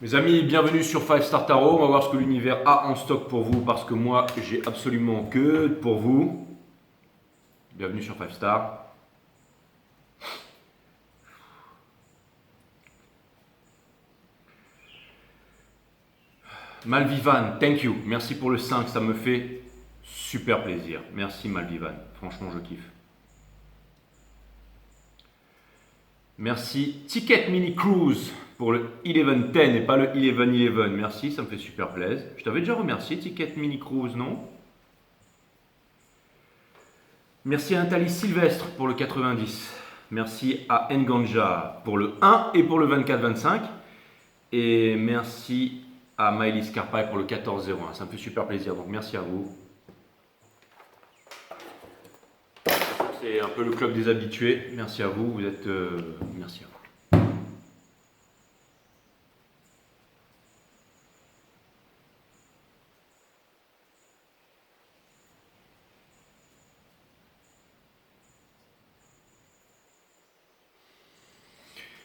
Mes amis, bienvenue sur 5 Star Tarot. On va voir ce que l'univers a en stock pour vous parce que moi, j'ai absolument que pour vous. Bienvenue sur 5 Star. Malvivan, thank you. Merci pour le 5, ça me fait super plaisir. Merci Malvivan, franchement je kiffe. Merci Ticket Mini Cruise pour le 11-10 et pas le 11-11. Merci, ça me fait super plaisir. Je t'avais déjà remercié Ticket Mini Cruise, non? Merci à Nathalie Sylvestre pour le 90. Merci à Nganja pour le 1 et pour le 24-25. Et merci à Maëlys Carpaille pour le 14-01. Ça me fait super plaisir, donc merci à vous. C'est un peu le club des habitués. Merci à vous, vous êtes... merci à vous.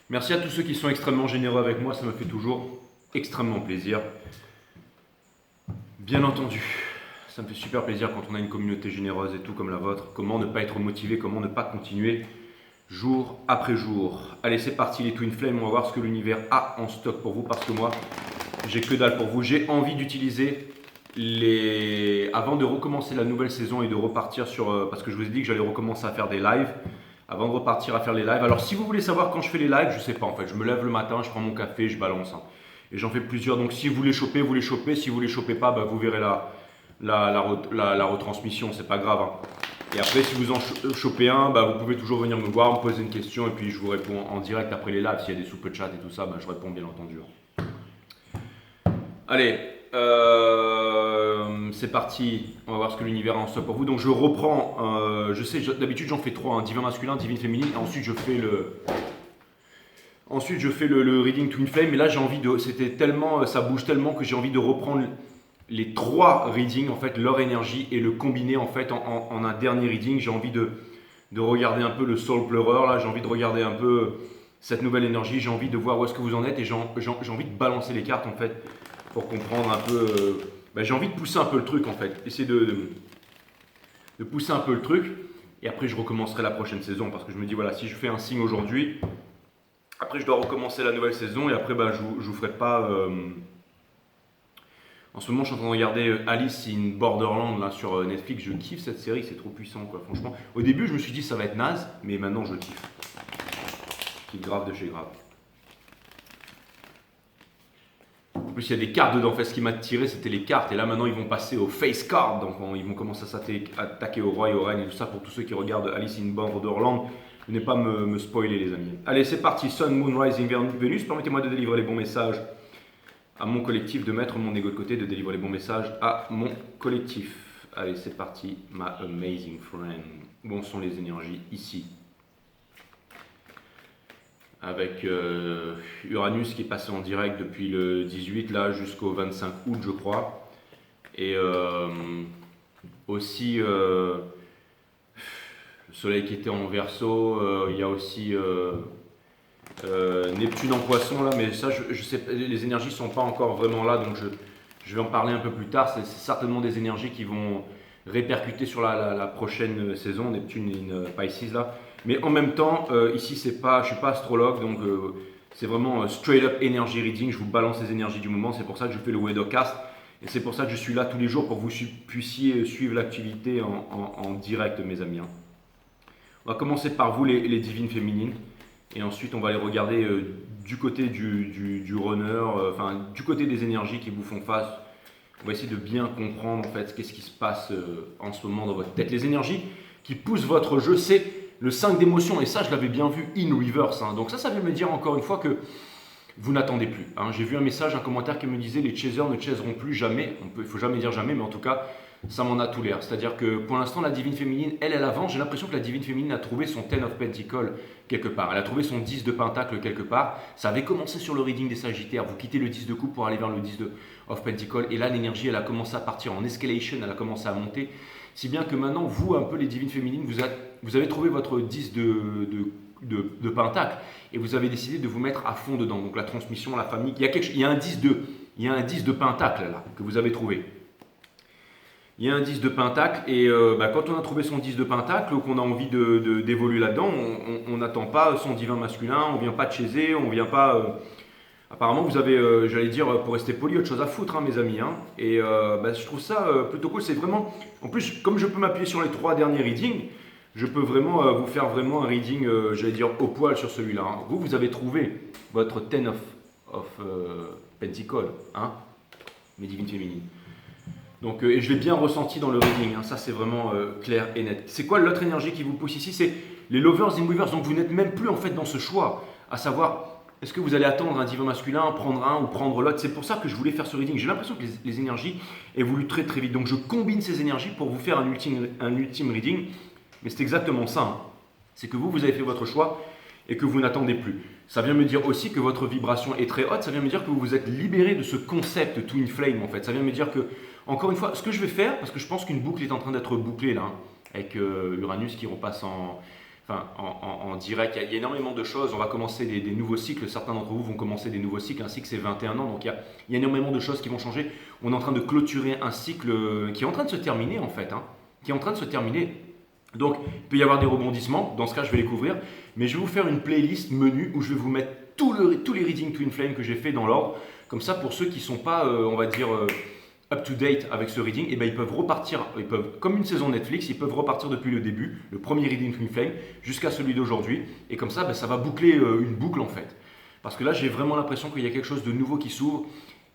Merci à tous ceux qui sont extrêmement généreux avec moi, ça me fait toujours extrêmement plaisir. Bien entendu, ça me fait super plaisir quand on a une communauté généreuse et tout comme la vôtre. Comment ne pas être motivé, comment ne pas continuer jour après jour. Allez, c'est parti les Twin Flames, on va voir ce que l'univers a en stock pour vous parce que moi, j'ai que dalle pour vous. J'ai envie d'utiliser les... Avant de recommencer la nouvelle saison et de repartir sur... Parce que je vous ai dit que j'allais recommencer à faire des lives. Avant de repartir à faire les lives. Alors si vous voulez savoir quand je fais les lives, je sais pas en fait. Je me lève le matin, je prends mon café, je balance. Et j'en fais plusieurs. Donc si vous les chopez, vous les chopez. Si vous les chopez pas, bah, vous verrez la retransmission. C'est pas grave. Et après, si vous en chopez un, bah, vous pouvez toujours venir me voir, me poser une question. Et puis je vous réponds en direct après les lives. S'il y a des super chats et tout ça, bah, je réponds bien entendu. Allez, c'est parti, on va voir ce que l'univers a en stock pour vous. Donc je reprends, je sais, d'habitude j'en fais trois, divin masculin, divine féminine, et ensuite je fais le reading Twin Flame, mais là j'ai envie de, c'était tellement, ça bouge tellement que j'ai envie de reprendre les trois readings, en fait, leur énergie, et le combiner en fait en un dernier reading. J'ai envie de regarder un peu le soul pleureur, là, j'ai envie de regarder un peu cette nouvelle énergie, j'ai envie de voir où est-ce que vous en êtes, et j'ai envie de balancer les cartes en fait, pour comprendre un peu. J'ai envie de pousser un peu le truc en fait. Essayer de pousser un peu le truc. Et après, je recommencerai la prochaine saison. Parce que je me dis, voilà, si je fais un signe aujourd'hui, après, je dois recommencer la nouvelle saison. Et après, je ne vous ferai pas. En ce moment, je suis en train de regarder Alice in Borderland là, sur Netflix. Je kiffe cette série, c'est trop puissant quoi. Franchement, au début, je me suis dit, ça va être naze. Mais maintenant, je kiffe. Je kiffe grave de chez grave. En plus, il y a des cartes dedans. En fait, ce qui m'a tiré, c'était les cartes. Et là, maintenant, ils vont passer au face card. Donc, ils vont commencer à s'attaquer au roi et au règne et tout ça. Pour tous ceux qui regardent Alice in Borderland, venez pas me spoiler, les amis. Allez, c'est parti. Sun, Moon, Rising, Venus. Permettez-moi de délivrer les bons messages à mon collectif, de mettre mon ego de côté, de délivrer les bons messages à mon collectif. Allez, c'est parti, my amazing friend. Bon sont les énergies ici. Avec Uranus qui est passé en direct depuis le 18 là jusqu'au 25 août je crois. Et aussi le soleil qui était en Verseau, il y a aussi Neptune en Poisson là, mais ça je sais, les énergies sont pas encore vraiment là, donc je vais en parler un peu plus tard. C'est certainement des énergies qui vont répercuter sur la prochaine saison, Neptune in Pisces là. Mais en même temps, ici, je ne suis pas astrologue, donc c'est vraiment straight up energy reading. Je vous balance les énergies du moment. C'est pour ça que je fais le Weathercast. Et c'est pour ça que je suis là tous les jours pour que vous puissiez suivre l'activité en direct, mes amis. On va commencer par vous, les divines féminines. Et ensuite, on va les regarder du côté du runner, enfin, du côté des énergies qui vous font face. On va essayer de bien comprendre, en fait, qu'est-ce qui se passe en ce moment dans votre tête. Les énergies qui poussent votre jeu, c'est le 5 d'émotion, et ça je l'avais bien vu in reverse. Donc ça vient me dire encore une fois que vous n'attendez plus. J'ai vu un message, un commentaire qui me disait les chasers ne chaseront plus jamais. Il ne faut jamais dire jamais, mais en tout cas, ça m'en a tout l'air. C'est-à-dire que pour l'instant, la divine féminine, elle avance. J'ai l'impression que la divine féminine a trouvé son Ten of Pentacles quelque part. Elle a trouvé son 10 de Pentacle quelque part. Ça avait commencé sur le reading des Sagittaires. Vous quittez le 10 de coupe pour aller vers le 10 of Pentacles. Et là, l'énergie, elle a commencé à partir en escalation, elle a commencé à monter. Si bien que maintenant, vous, un peu les divines féminines, vous avez trouvé votre 10 de pentacle et vous avez décidé de vous mettre à fond dedans. Donc la transmission, la famille, il y a un 10 de pentacle là que vous avez trouvé. Il y a un 10 de pentacle et quand on a trouvé son 10 de pentacle ou qu'on a envie d'évoluer là-dedans, on n'attend pas son divin masculin, on ne vient pas de chez on ne vient pas... apparemment, vous avez, j'allais dire, pour rester poli, autre chose à foutre, hein, mes amis. Hein. Et je trouve ça plutôt cool. C'est vraiment... En plus, comme je peux m'appuyer sur les 3 derniers readings, je peux vraiment vous faire vraiment un reading, j'allais dire, au poil sur celui-là. Hein. Vous avez trouvé votre Ten of Pentacle, hein, mes divines féminines. Donc, et je l'ai bien ressenti dans le reading, hein, ça c'est vraiment clair et net. C'est quoi l'autre énergie qui vous pousse ici? C'est les Lovers in Weavers, donc vous n'êtes même plus en fait dans ce choix, à savoir, est-ce que vous allez attendre un divin masculin, prendre un ou prendre l'autre? C'est pour ça que je voulais faire ce reading. J'ai l'impression que les énergies évoluent très très vite, donc je combine ces énergies pour vous faire un ultime reading, mais c'est exactement ça, hein. C'est que vous avez fait votre choix et que vous n'attendez plus. Ça vient me dire aussi que votre vibration est très haute, ça vient me dire que vous vous êtes libéré de ce concept Twin Flame en fait. Ça vient me dire que, encore une fois, ce que je vais faire, parce que je pense qu'une boucle est en train d'être bouclée là, hein, avec Uranus qui repasse en direct. Il y a énormément de choses, on va commencer des nouveaux cycles, certains d'entre vous vont commencer des nouveaux cycles, un cycle c'est 21 ans, donc il y a énormément de choses qui vont changer. On est en train de clôturer un cycle qui est en train de se terminer en fait, hein, qui est en train de se terminer. Donc, il peut y avoir des rebondissements, dans ce cas je vais les couvrir, mais je vais vous faire une playlist menu où je vais vous mettre tous les readings Twin Flame que j'ai fait dans l'ordre, comme ça pour ceux qui ne sont pas, on va dire, up to date avec ce reading, et ben ils peuvent repartir, comme une saison Netflix, ils peuvent repartir depuis le début, le premier reading Twin Flame, jusqu'à celui d'aujourd'hui, et comme ça, ça va boucler une boucle en fait. Parce que là, j'ai vraiment l'impression qu'il y a quelque chose de nouveau qui s'ouvre,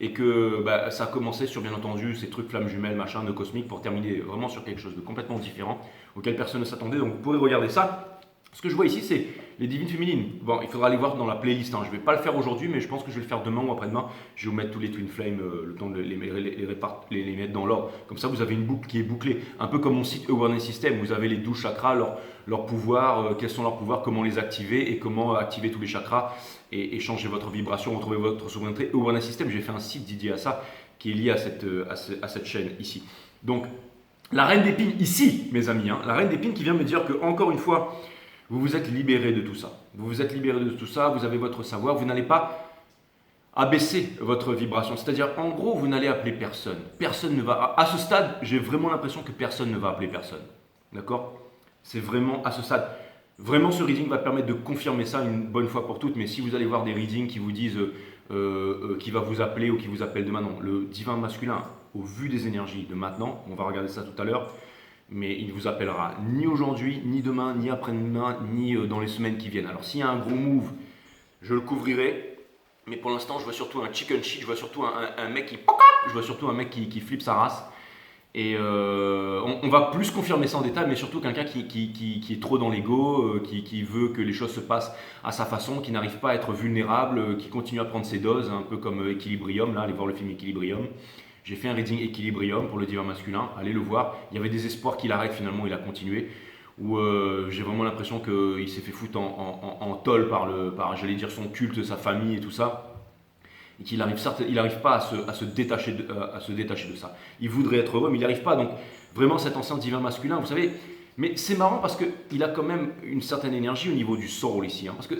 et que ça a commencé sur, bien entendu, ces trucs flammes jumelles, machin, de cosmique, pour terminer vraiment sur quelque chose de complètement différent, auquel personne ne s'attendait. Donc vous pourrez regarder ça. Ce que je vois ici, c'est les divines féminines. Bon, il faudra aller voir dans la playlist, hein. Je ne vais pas le faire aujourd'hui, mais je pense que je vais le faire demain ou après-demain. Je vais vous mettre tous les Twin Flames, le temps de les mettre dans l'ordre. Comme ça, vous avez une boucle qui est bouclée. Un peu comme mon site Awareness System, vous avez les 12 chakras, leurs pouvoirs, quels sont leurs pouvoirs, comment les activer et comment activer tous les chakras et changer votre vibration, retrouver votre souveraineté. Awareness System, j'ai fait un site dédié à ça, qui est lié à cette chaîne ici. Donc, la reine d'épines ici, mes amis, hein, la reine d'épines qui vient me dire que, encore une fois, vous vous êtes libéré de tout ça. Vous vous êtes libéré de tout ça, vous avez votre savoir, vous n'allez pas abaisser votre vibration. C'est-à-dire, en gros, vous n'allez appeler personne. Personne ne va... À ce stade, j'ai vraiment l'impression que personne ne va appeler personne. D'accord? C'est vraiment à ce stade. Vraiment, ce reading va permettre de confirmer ça une bonne fois pour toutes. Mais si vous allez voir des readings qui vous disent qui va vous appeler ou qui vous appelle demain, non. Le divin masculin, au vu des énergies de maintenant, on va regarder ça tout à l'heure, mais il ne vous appellera ni aujourd'hui, ni demain, ni après-demain, ni dans les semaines qui viennent. Alors s'il y a un gros move, je le couvrirai, mais pour l'instant je vois surtout un chicken shit, je vois surtout un mec qui flippe sa race. Et on va plus confirmer ça en détail, mais surtout quelqu'un qui est trop dans l'ego, qui veut que les choses se passent à sa façon, qui n'arrive pas à être vulnérable, qui continue à prendre ses doses, un peu comme Equilibrium, là, allez voir le film Equilibrium. J'ai fait un reading Equilibrium pour le divin masculin, allez le voir. Il y avait des espoirs qu'il arrête, finalement il a continué. Où j'ai vraiment l'impression qu'il s'est fait foutre en tôle par, j'allais dire, son culte, sa famille et tout ça. Et qu'il n'arrive pas à se détacher de ça. Il voudrait être heureux, mais il n'y arrive pas. Donc vraiment cet ancien divin masculin, vous savez, mais c'est marrant parce qu'il a quand même une certaine énergie au niveau du soul ici. Hein, parce que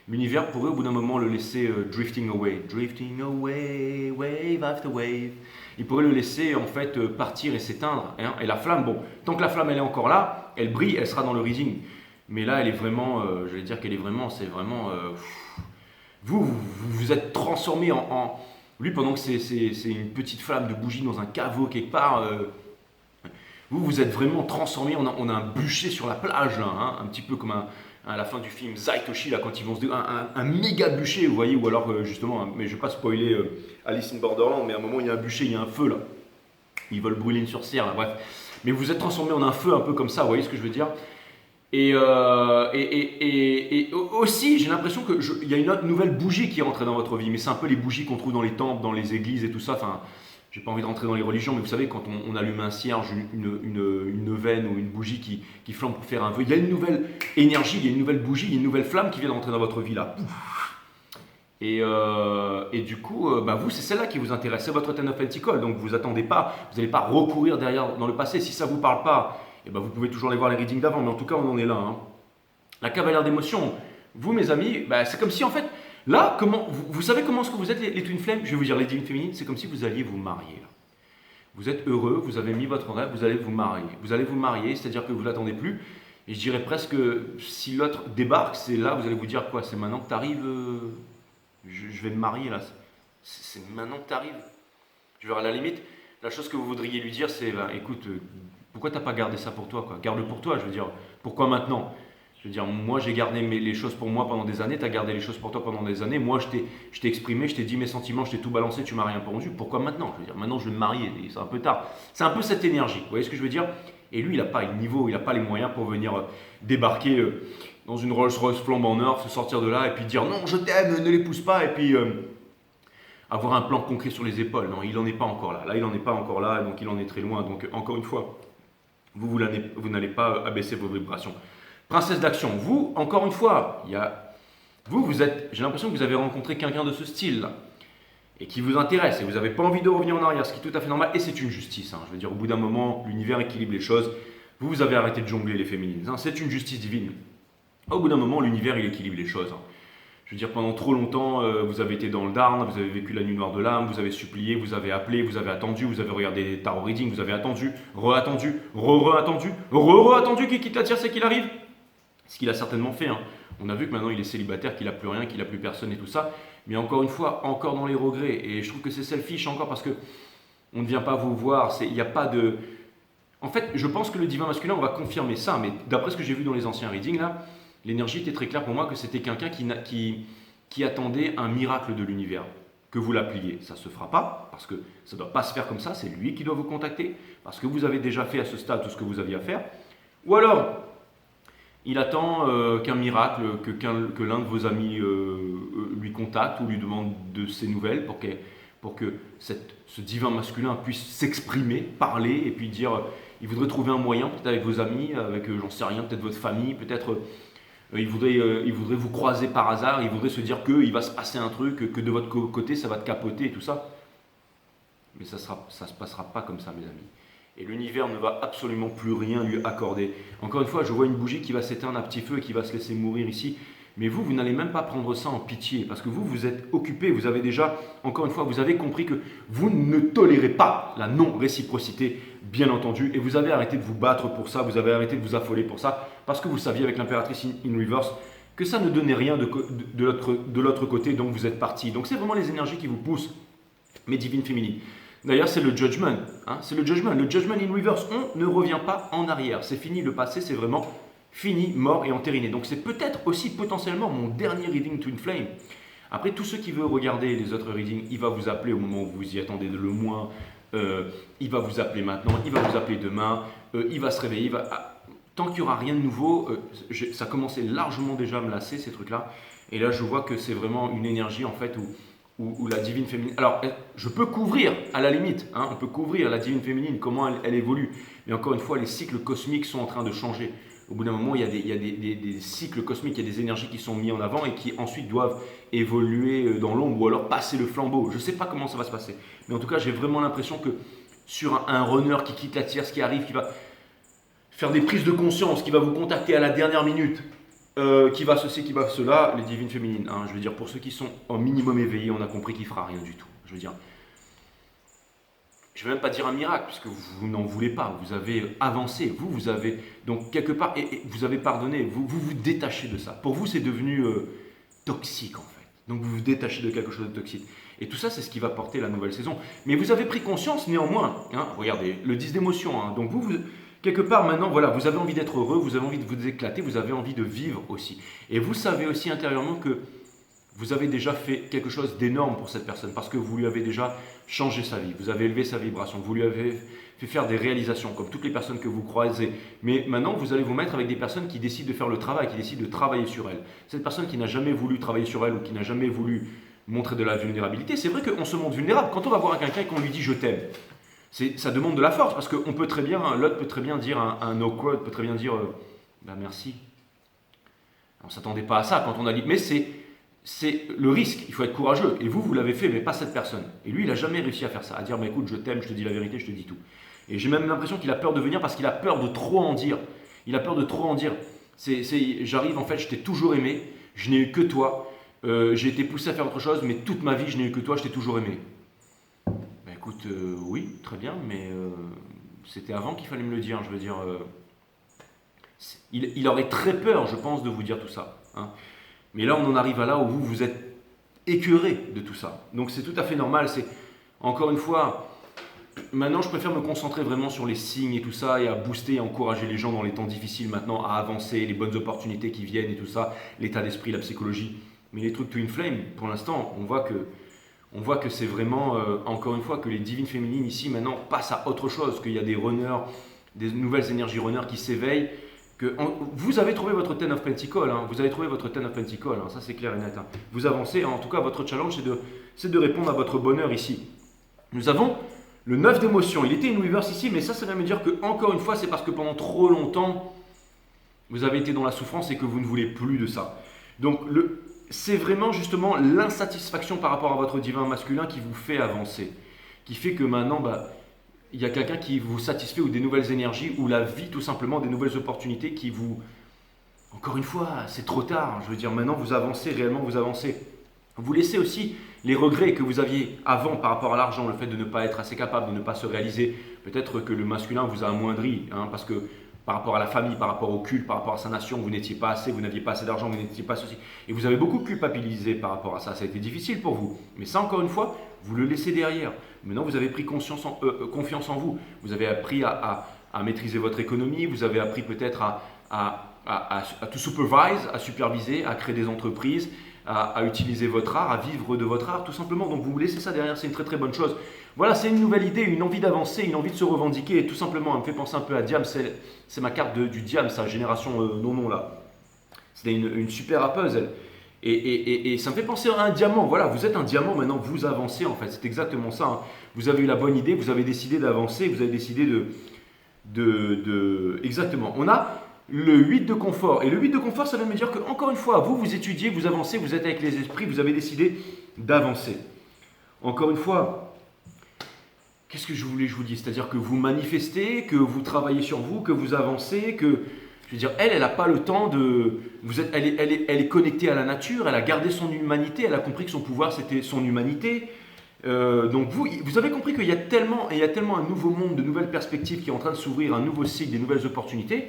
l'univers pourrait au bout d'un moment le laisser drifting away, wave after wave. Il pourrait le laisser en fait partir et s'éteindre. Hein, et la flamme, bon, tant que la flamme elle est encore là, elle brille, elle sera dans le reading. Mais là elle est vraiment, j'allais dire qu'elle est vraiment, c'est vraiment... Vous êtes transformé en... Lui, pendant que c'est une petite flamme de bougie dans un caveau quelque part, vous êtes vraiment transformé. On a un bûcher sur la plage, là, hein, un petit peu comme à la fin du film Zaitoshi, là, quand ils vont se... Un méga bûcher, vous voyez, ou alors justement, mais je ne vais pas spoiler Alice in Borderland, mais à un moment, il y a un bûcher, il y a un feu, là. Ils veulent brûler une sorcière, là, bref. Mais vous êtes transformé en un feu un peu comme ça, vous voyez ce que je veux dire? Et aussi, j'ai l'impression qu'il y a une autre nouvelle bougie qui est rentrée dans votre vie, mais c'est un peu les bougies qu'on trouve dans les temples, dans les églises et tout ça. Enfin, j'ai pas envie de rentrer dans les religions, mais vous savez, quand on allume un cierge, une neuvaine ou une bougie qui flambe pour faire un vœu, il y a une nouvelle énergie, il y a une nouvelle bougie, il y a une nouvelle flamme qui vient d'entrer dans votre vie là. Et du coup, vous, c'est celle-là qui vous intéresse, c'est votre Ten of Pentacles, donc vous attendez pas, vous n'allez pas recourir derrière dans le passé. Si ça vous parle pas, et vous pouvez toujours aller voir les readings d'avant, mais en tout cas on en est là. Hein. La cavalière d'émotion, vous mes amis, bah, c'est comme si en fait, là, vous savez comment est-ce que vous êtes les Twin Flames? Je vais vous dire, les Divines Féminines, c'est comme si vous alliez vous marier. Là. Vous êtes heureux, vous avez mis votre rêve, vous allez vous marier. Vous allez vous marier, c'est-à-dire que vous ne l'attendez plus. Et je dirais presque, si l'autre débarque, c'est là, vous allez vous dire quoi? C'est maintenant que tu arrives, je vais me marier là. C'est maintenant que tu arrives. Je veux dire, à la limite, la chose que vous voudriez lui dire, c'est, bah, écoute, pourquoi t'as pas gardé ça pour toi quoi? Garde-le pour toi, je veux dire, pourquoi maintenant? Je veux dire, moi j'ai gardé les choses pour moi pendant des années, tu as gardé les choses pour toi pendant des années, moi je t'ai exprimé, je t'ai dit mes sentiments, je t'ai tout balancé, tu m'as rien répondu, pourquoi maintenant? Je veux dire, maintenant je vais me marier, c'est un peu tard. C'est un peu cette énergie, vous voyez ce que je veux dire? Et lui, il n'a pas le niveau, il n'a pas les moyens pour venir débarquer dans une Rolls-Royce flambant neuve, se sortir de là et puis dire non, je t'aime, ne l'épouse pas, et puis avoir un plan concret sur les épaules. Non, il n'en est pas encore là. Là, il n'en est pas encore là, donc il en est très loin. Donc, encore une fois, vous n'allez pas abaisser vos vibrations. Princesse d'action, vous, encore une fois, j'ai l'impression que vous avez rencontré quelqu'un de ce style-là, et qui vous intéresse, et vous n'avez pas envie de revenir en arrière, ce qui est tout à fait normal, et c'est une justice. Hein. Je veux dire, au bout d'un moment, l'univers équilibre les choses. Vous avez arrêté de jongler les féminines. Hein. C'est une justice divine. Au bout d'un moment, l'univers, il équilibre les choses. Hein. Je veux dire, pendant trop longtemps, vous avez été dans le Darn, vous avez vécu la nuit noire de l'âme, vous avez supplié, vous avez appelé, vous avez attendu, vous avez regardé des tarot reading, vous avez attendu, re-attendu, re-attendu, re-attendu qu'il quitte la tierce et qu'il arrive. Ce qu'il a certainement fait. Hein. On a vu que maintenant il est célibataire, qu'il n'a plus rien, qu'il n'a plus personne et tout ça. Mais encore une fois, encore dans les regrets. Et je trouve que c'est selfish encore parce que on ne vient pas vous voir. Il n'y a pas de. En fait, je pense que le divin masculin, on va confirmer ça. Mais d'après ce que j'ai vu dans les anciens readings, là, l'énergie était très claire pour moi que c'était quelqu'un qui attendait un miracle de l'univers. Que vous l'appeliez, ça ne se fera pas, parce que ça ne doit pas se faire comme ça, c'est lui qui doit vous contacter, parce que vous avez déjà fait à ce stade tout ce que vous aviez à faire. Ou alors, il attend qu'un miracle, que l'un de vos amis lui contacte ou lui demande de ses nouvelles pour que ce divin masculin puisse s'exprimer, parler et puis dire, il voudrait trouver un moyen, peut-être avec vos amis, avec j'en sais rien, peut-être votre famille, peut-être il voudrait vous croiser par hasard, il voudrait se dire qu'il va se passer un truc, que de votre côté ça va te capoter et tout ça. Mais ça se passera pas comme ça mes amis. Et l'univers ne va absolument plus rien lui accorder. Encore une fois, je vois une bougie qui va s'éteindre à petit feu et qui va se laisser mourir ici. Mais vous n'allez même pas prendre ça en pitié, parce que vous êtes occupé, vous avez déjà, encore une fois, vous avez compris que vous ne tolérez pas la non-réciprocité, bien entendu, et vous avez arrêté de vous battre pour ça, vous avez arrêté de vous affoler pour ça, parce que vous saviez avec l'impératrice in reverse que ça ne donnait rien de l'autre côté, donc vous êtes parti. Donc c'est vraiment les énergies qui vous poussent, mes divines féminines. D'ailleurs, c'est le judgment. Hein, c'est le judgment. Le judgment in reverse. On ne revient pas en arrière. C'est fini. Le passé, c'est vraiment fini, mort et entériné. Donc, c'est peut-être aussi potentiellement mon dernier reading Twin Flame. Après, tous ceux qui veulent regarder les autres readings, il va vous appeler au moment où vous y attendez le moins. Il va vous appeler maintenant. Il va vous appeler demain. Il va se réveiller. Tant qu'il n'y aura rien de nouveau, ça commençait largement déjà à me lasser, ces trucs-là. Et là, je vois que c'est vraiment une énergie, en fait, où la divine féminine. Alors, je peux couvrir, à la limite, hein, on peut couvrir la divine féminine, comment elle évolue. Mais encore une fois, les cycles cosmiques sont en train de changer. Au bout d'un moment, il y a des cycles cosmiques, il y a des énergies qui sont mises en avant et qui ensuite doivent évoluer dans l'ombre ou alors passer le flambeau. Je ne sais pas comment ça va se passer. Mais en tout cas, j'ai vraiment l'impression que sur un runner qui quitte la tierce, qui arrive, qui va faire des prises de conscience, qui va vous contacter à la dernière minute, qui va ceci, qui va cela, les divines féminines. Hein, je veux dire, pour ceux qui sont au minimum éveillés, on a compris qu'il ne fera rien du tout. Je veux dire, je ne vais même pas dire un miracle, puisque vous n'en voulez pas. Vous avez avancé, vous avez, donc quelque part, et vous avez pardonné, vous détachez de ça. Pour vous, c'est devenu toxique en fait. Donc vous vous détachez de quelque chose de toxique. Et tout ça, c'est ce qui va porter la nouvelle saison. Mais vous avez pris conscience néanmoins. Hein, regardez, le 10 d'émotion. Hein, donc quelque part maintenant, voilà, vous avez envie d'être heureux, vous avez envie de vous éclater, vous avez envie de vivre aussi. Et vous savez aussi intérieurement que vous avez déjà fait quelque chose d'énorme pour cette personne parce que vous lui avez déjà changé sa vie, vous avez élevé sa vibration, vous lui avez fait faire des réalisations comme toutes les personnes que vous croisez. Mais maintenant, vous allez vous mettre avec des personnes qui décident de faire le travail, qui décident de travailler sur elle. Cette personne qui n'a jamais voulu travailler sur elle ou qui n'a jamais voulu montrer de la vulnérabilité, c'est vrai qu'on se montre vulnérable. Quand on va voir quelqu'un et qu'on lui dit « je t'aime », ça demande de la force parce que l'autre peut très bien dire un awkward, peut très bien dire merci. On ne s'attendait pas à ça quand on a dit, mais c'est le risque, il faut être courageux. Et vous l'avez fait, mais pas cette personne. Et lui, il n'a jamais réussi à faire ça, à dire écoute, je t'aime, je te dis la vérité, je te dis tout. Et j'ai même l'impression qu'il a peur de venir parce qu'il a peur de trop en dire. Il a peur de trop en dire. J'arrive, en fait, je t'ai toujours aimé, je n'ai eu que toi, j'ai été poussé à faire autre chose, mais toute ma vie, je n'ai eu que toi, je t'ai toujours aimé. Ben écoute, oui, très bien, mais c'était avant qu'il fallait me le dire. Je veux dire, il aurait très peur, je pense, de vous dire tout ça, hein. Mais là, on en arrive à là où vous êtes écœuré de tout ça. Donc c'est tout à fait normal. C'est encore une fois, maintenant, je préfère me concentrer vraiment sur les signes et tout ça, et à booster et à encourager les gens dans les temps difficiles maintenant à avancer, les bonnes opportunités qui viennent et tout ça, l'état d'esprit, la psychologie. Mais les trucs Twin Flame, pour l'instant, on voit que c'est vraiment, encore une fois, que les divines féminines ici maintenant passent à autre chose, qu'il y a des runners, des nouvelles énergies runners qui s'éveillent. Vous avez trouvé votre Ten of Pentacles, hein, vous avez trouvé votre Ten of Pentacles, hein, ça c'est clair et net. Hein. Vous avancez, hein, en tout cas votre challenge c'est de répondre à votre bonheur ici. Nous avons le 9 d'émotion, il était une reverse ici, mais ça va me dire que encore une fois c'est parce que pendant trop longtemps vous avez été dans la souffrance et que vous ne voulez plus de ça. Donc c'est vraiment justement l'insatisfaction par rapport à votre divin masculin qui vous fait avancer, qui fait que maintenant il y a quelqu'un qui vous satisfait ou des nouvelles énergies ou la vie tout simplement, des nouvelles opportunités qui vous... Encore une fois, c'est trop tard, je veux dire maintenant vous avancez, réellement vous avancez. Vous laissez aussi les regrets que vous aviez avant par rapport à l'argent, le fait de ne pas être assez capable, de ne pas se réaliser. Peut-être que le masculin vous a amoindri, hein, parce que par rapport à la famille, par rapport au culte, par rapport à sa nation, vous n'étiez pas assez, vous n'aviez pas assez d'argent, vous n'étiez pas ceci. Et vous avez beaucoup culpabilisé par rapport à ça. Ça a été difficile pour vous. Mais ça, encore une fois, vous le laissez derrière. Maintenant, vous avez pris confiance en vous. Vous avez appris à maîtriser votre économie. Vous avez appris peut-être à tout supervise, à superviser, à créer des entreprises, à utiliser votre art, à vivre de votre art, tout simplement. Donc, vous laissez ça derrière. C'est une très très bonne chose. Voilà, c'est une nouvelle idée, une envie d'avancer, une envie de se revendiquer. Et tout simplement, elle me fait penser un peu à Diam. C'est ma carte du Diam, sa génération non là. C'était une super rappeuse, elle. Et ça me fait penser à un diamant. Voilà, vous êtes un diamant, maintenant vous avancez en fait. C'est exactement ça. Hein. Vous avez eu la bonne idée, vous avez décidé d'avancer, vous avez décidé Exactement. On a le 8 de confort. Et le 8 de confort, ça veut me dire que, encore une fois, vous étudiez, vous avancez, vous êtes avec les esprits, vous avez décidé d'avancer. Encore une fois, qu'est-ce que je voulais que je vous dise? C'est-à-dire que vous manifestez, que vous travaillez sur vous, que vous avancez, que... Je veux dire, elle n'a pas le temps de... Elle est connectée à la nature, elle a gardé son humanité, elle a compris que son pouvoir, c'était son humanité. Donc vous avez compris qu'il y a tellement un nouveau monde, de nouvelles perspectives qui est en train de s'ouvrir, un nouveau cycle, des nouvelles opportunités,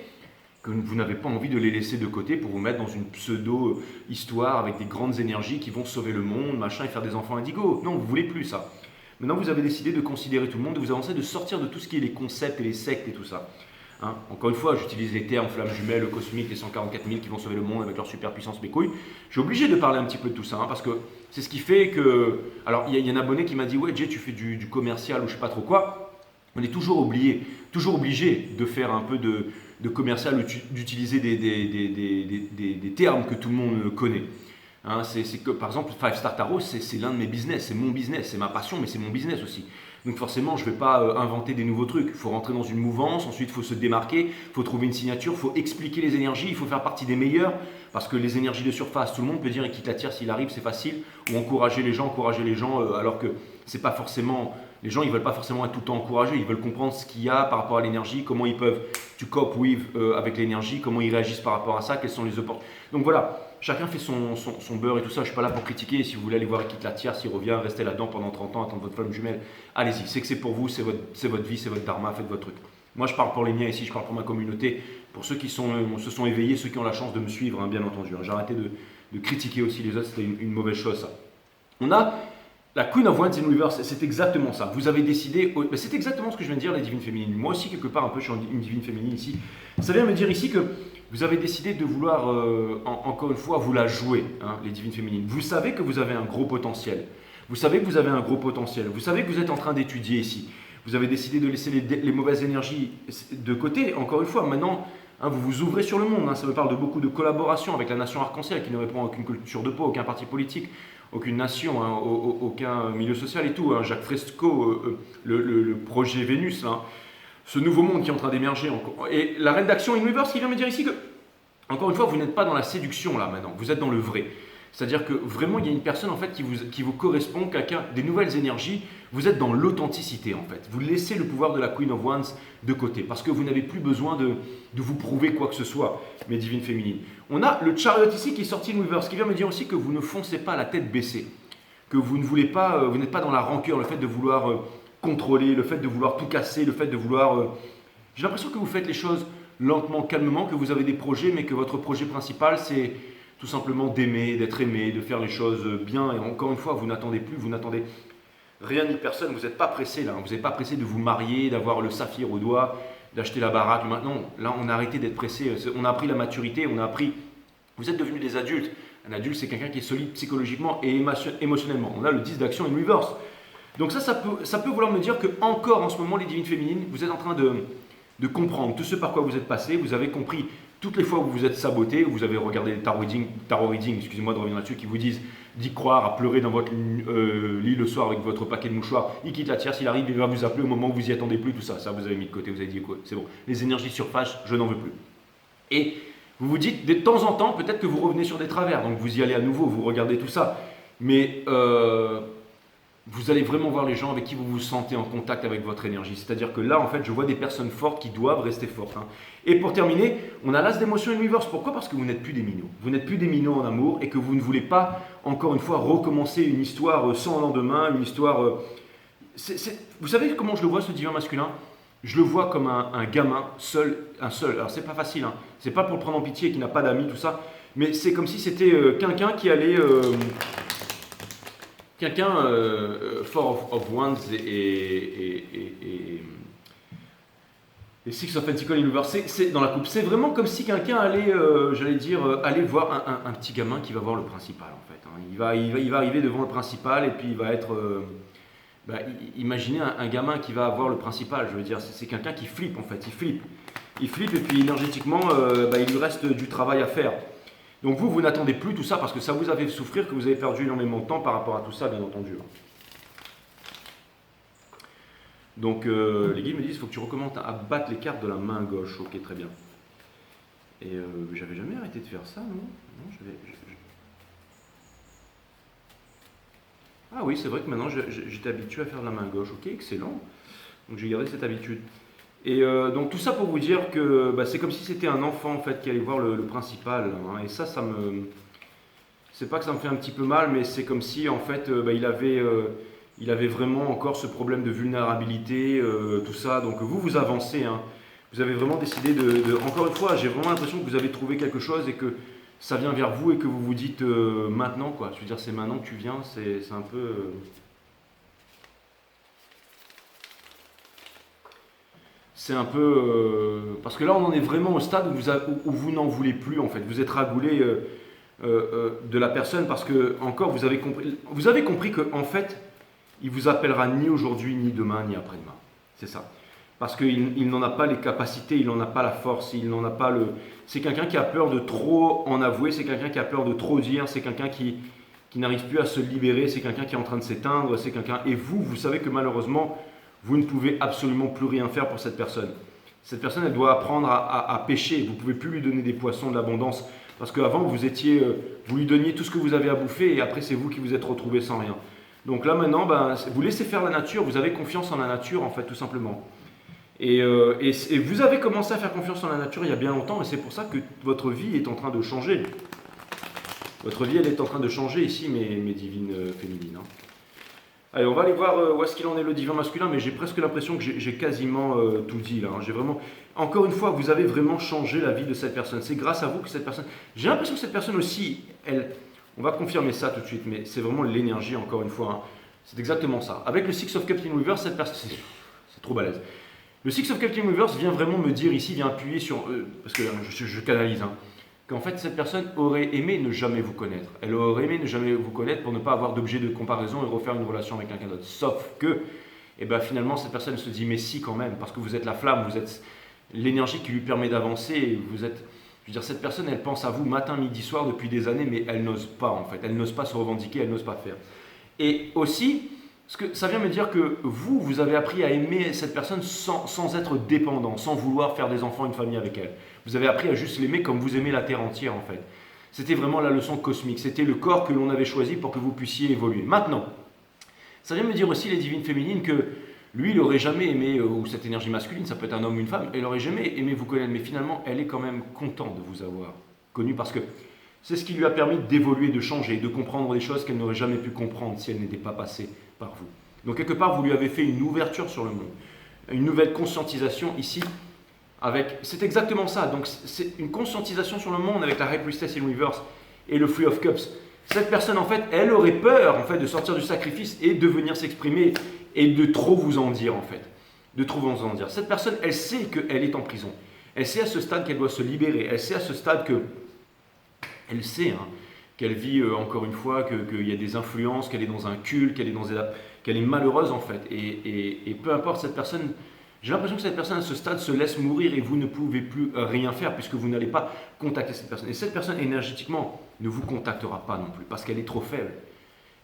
que vous n'avez pas envie de les laisser de côté pour vous mettre dans une pseudo-histoire avec des grandes énergies qui vont sauver le monde, machin, et faire des enfants indigos. Non, vous ne voulez plus ça. Maintenant, vous avez décidé de considérer tout le monde, de vous avancer, de sortir de tout ce qui est les concepts et les sectes et tout ça. Hein, encore une fois, j'utilise les termes flammes jumelles, le cosmique, les 144 000 qui vont sauver le monde avec leur super puissance, mes couilles. Je suis obligé de parler un petit peu de tout ça, hein, parce que c'est ce qui fait que... Alors, il y a un abonné qui m'a dit « Ouais, Jay, tu fais du commercial ou je sais pas trop quoi ». On est toujours obligé de faire un peu de commercial, d'utiliser des termes que tout le monde connaît. Hein, c'est que, par exemple, Five Star Tarot, c'est l'un de mes business, c'est mon business, c'est ma passion, mais c'est mon business aussi. Donc forcément, je ne vais pas inventer des nouveaux trucs. Il faut rentrer dans une mouvance, ensuite il faut se démarquer, il faut trouver une signature, il faut expliquer les énergies, il faut faire partie des meilleurs, parce que les énergies de surface, tout le monde peut dire et quitte la tire s'il arrive, c'est facile, ou encourager les gens, alors que c'est pas forcément... Les gens, ils ne veulent pas forcément être tout le temps encouragés, ils veulent comprendre ce qu'il y a par rapport à l'énergie, comment ils peuvent cope with avec l'énergie, comment ils réagissent par rapport à ça, quelles sont les opportunités. Donc voilà, chacun fait son beurre et tout ça, je ne suis pas là pour critiquer, si vous voulez aller voir quitte la tire, s'il revient, restez là-dedans pendant 30 ans, attendre votre flamme jumelle, allez-y, c'est que c'est pour vous, c'est votre vie, c'est votre dharma, faites votre truc. Moi je parle pour les miens ici, je parle pour ma communauté, pour ceux qui se sont éveillés, ceux qui ont la chance de me suivre, hein, bien entendu. Hein. J'ai arrêté de critiquer aussi les autres, c'était une mauvaise chose ça. On a la Queen of Wands in Reverse, c'est exactement ça. Vous avez décidé, c'est exactement ce que je viens de dire, les divines féminines. Moi aussi, quelque part, un peu, je suis une divine féminine ici. Ça vient me dire ici que vous avez décidé de vouloir, encore une fois, vous la jouer, hein, les divines féminines. Vous savez que vous avez un gros potentiel. Vous savez que vous avez un gros potentiel. Vous savez que vous êtes en train d'étudier ici. Vous avez décidé de laisser les mauvaises énergies de côté. Encore une fois, maintenant, hein, vous vous ouvrez sur le monde. Hein. Ça me parle de beaucoup de collaboration avec la nation arc-en-ciel qui ne répond à aucune culture de peau, aucun parti politique, aucune nation, hein, aucun milieu social et tout. Hein. Jacques Fresco, le projet Vénus, hein. Ce nouveau monde qui est en train d'émerger. Et la reine d'action in reverse qui vient me dire ici que, encore une fois, vous n'êtes pas dans la séduction là maintenant, vous êtes dans le vrai. C'est-à-dire que vraiment, il y a une personne en fait qui vous correspond, quelqu'un, des nouvelles énergies. Vous êtes dans l'authenticité en fait. Vous laissez le pouvoir de la Queen of Wands de côté parce que vous n'avez plus besoin de vous prouver quoi que ce soit, mes divines féminines. On a le Chariot ici qui est sorti de Weaver, ce qui vient me dire aussi que vous ne foncez pas la tête baissée, que vous ne voulez pas, vous n'êtes pas dans la rancœur, le fait de vouloir contrôler, le fait de vouloir tout casser, le fait de vouloir... J'ai l'impression que vous faites les choses lentement, calmement, que vous avez des projets, mais que votre projet principal c'est tout simplement d'aimer, d'être aimé, de faire les choses bien. Et encore une fois, vous n'attendez plus, vous n'attendez rien ni personne. Vous n'êtes pas pressé là. Vous n'êtes pas pressé de vous marier, d'avoir le saphir au doigt, d'acheter la baraque. Maintenant, là, on a arrêté d'être pressé. On a appris la maturité, on a appris. Vous êtes devenus des adultes. Un adulte, c'est quelqu'un qui est solide psychologiquement et émotionnellement. On a le 10 d'action in reverse. Donc ça peut vouloir me dire que encore en ce moment, les divines féminines, vous êtes en train de comprendre tout ce par quoi vous êtes passé. Vous avez compris toutes les fois où vous vous êtes saboté, où vous avez regardé les tarot reading, excusez-moi de revenir là-dessus, qui vous disent d'y croire, à pleurer dans votre lit le soir avec votre paquet de mouchoirs, il quitte la tierce, il arrive, il va vous appeler au moment où vous y attendez plus, tout ça, ça vous avez mis de côté, vous avez dit quoi, c'est bon, les énergies surface, je n'en veux plus. Et vous vous dites, de temps en temps, peut-être que vous revenez sur des travers, donc vous y allez à nouveau, vous regardez tout ça, mais vous allez vraiment voir les gens avec qui vous vous sentez en contact avec votre énergie. C'est-à-dire que là, en fait, je vois des personnes fortes qui doivent rester fortes. Hein. Et pour terminer, on a l'as d'émotion in reverse. Pourquoi ? Parce que vous n'êtes plus des minots. Vous n'êtes plus des minots en amour et que vous ne voulez pas, encore une fois, recommencer une histoire sans lendemain, une histoire... Vous savez comment je le vois, ce divin masculin ? Je le vois comme un gamin, un seul. Alors, c'est pas facile. Hein. C'est pas pour le prendre en pitié, qui n'a pas d'amis, tout ça. Mais c'est comme si c'était quelqu'un qui allait... Quelqu'un, Four of Wands et Six of Pentacles in Reverse, c'est dans la coupe. C'est vraiment comme si quelqu'un allait, aller voir un petit gamin qui va voir le principal en fait. Hein. Il va arriver devant le principal et puis il va être... imaginez un gamin qui va voir le principal, je veux dire, c'est quelqu'un qui flippe en fait, il flippe. Il flippe et puis énergétiquement, il lui reste du travail à faire. Donc vous n'attendez plus tout ça parce que ça vous a fait souffrir, que vous avez perdu énormément de temps par rapport à tout ça, bien entendu. Donc les guides me disent, il faut que tu recommences à battre les cartes de la main gauche. Ok, très bien. Et j'avais jamais arrêté de faire ça, non, Ah oui, c'est vrai que maintenant j'étais habitué à faire de la main gauche. Ok, excellent. Donc j'ai gardé cette habitude. Et donc tout ça pour vous dire que c'est comme si c'était un enfant en fait qui allait voir le principal. Hein, et ça me... C'est pas que ça me fait un petit peu mal, mais c'est comme si en fait il avait vraiment encore ce problème de vulnérabilité, tout ça. Donc vous avancez. Hein. Vous avez vraiment décidé Encore une fois, j'ai vraiment l'impression que vous avez trouvé quelque chose et que ça vient vers vous et que vous vous dites maintenant quoi. Je veux dire, c'est maintenant que tu viens, c'est un peu... C'est un peu... parce que là, on en est vraiment au stade où vous n'en voulez plus, en fait. Vous êtes ragoulé de la personne parce que, encore, vous avez compris qu'en fait, il vous appellera ni aujourd'hui, ni demain, ni après-demain. C'est ça. Parce qu'il n'en a pas les capacités, il n'en a pas la force, il n'en a pas le... C'est quelqu'un qui a peur de trop en avouer, c'est quelqu'un qui a peur de trop dire, c'est quelqu'un qui n'arrive plus à se libérer, c'est quelqu'un qui est en train de s'éteindre, c'est quelqu'un... Et vous savez que malheureusement... Vous ne pouvez absolument plus rien faire pour cette personne. Cette personne, elle doit apprendre à pêcher. Vous ne pouvez plus lui donner des poissons, de l'abondance. Parce qu'avant, vous lui donniez tout ce que vous avez à bouffer et après, c'est vous qui vous êtes retrouvé sans rien. Donc là, maintenant, vous laissez faire la nature. Vous avez confiance en la nature, en fait, tout simplement. Et vous avez commencé à faire confiance en la nature il y a bien longtemps et c'est pour ça que votre vie est en train de changer. Votre vie, elle est en train de changer ici, mes divines féminines. Hein. Allez, on va aller voir où est-ce qu'il en est le divin masculin, mais j'ai presque l'impression que j'ai quasiment tout dit là. Hein. J'ai vraiment, encore une fois, vous avez vraiment changé la vie de cette personne. C'est grâce à vous que cette personne... J'ai l'impression que cette personne aussi, on va confirmer ça tout de suite, mais c'est vraiment l'énergie, encore une fois. Hein. C'est exactement ça. Avec le Six of Cups in Reverse, cette personne... C'est trop balèze. Le Six of Cups in Reverse vient vraiment me dire ici, vient appuyer sur... parce que je canalise, hein, qu'en fait, cette personne aurait aimé ne jamais vous connaître. Elle aurait aimé ne jamais vous connaître pour ne pas avoir d'objet de comparaison et refaire une relation avec quelqu'un d'autre. Sauf que, finalement, cette personne se dit, mais si quand même, parce que vous êtes la flamme, vous êtes l'énergie qui lui permet d'avancer. Vous êtes, je veux dire, cette personne, elle pense à vous matin, midi, soir depuis des années, mais elle n'ose pas en fait. Elle n'ose pas se revendiquer, elle n'ose pas faire. Et aussi, ça vient me dire que vous avez appris à aimer cette personne sans être dépendant, sans vouloir faire des enfants, une famille avec elle. Vous avez appris à juste l'aimer comme vous aimez la terre entière en fait. C'était vraiment la leçon cosmique. C'était le corps que l'on avait choisi pour que vous puissiez évoluer. Maintenant, ça vient me dire aussi les divines féminines que lui, il n'aurait jamais aimé, ou cette énergie masculine, ça peut être un homme ou une femme, elle n'aurait jamais aimé vous connaître, mais finalement, elle est quand même contente de vous avoir connu parce que c'est ce qui lui a permis d'évoluer, de changer, de comprendre des choses qu'elle n'aurait jamais pu comprendre si elle n'était pas passée par vous. Donc quelque part, vous lui avez fait une ouverture sur le monde, une nouvelle conscientisation ici. C'est exactement ça. Donc c'est une conscientisation sur le monde avec la High Priestess in Reverse et le Three of Cups. Cette personne, en fait, elle aurait peur, en fait, de sortir du sacrifice et de venir s'exprimer et de trop vous en dire, en fait. De trop vous en dire. Cette personne, elle sait qu'elle est en prison. Elle sait à ce stade qu'elle doit se libérer. Elle sait à ce stade que... Elle sait qu'elle vit, encore une fois, qu'il y a des influences, qu'elle est dans un culte, qu'elle est malheureuse, en fait. Et peu importe cette personne... J'ai l'impression que cette personne à ce stade se laisse mourir et vous ne pouvez plus rien faire puisque vous n'allez pas contacter cette personne. Et cette personne énergétiquement ne vous contactera pas non plus parce qu'elle est trop faible.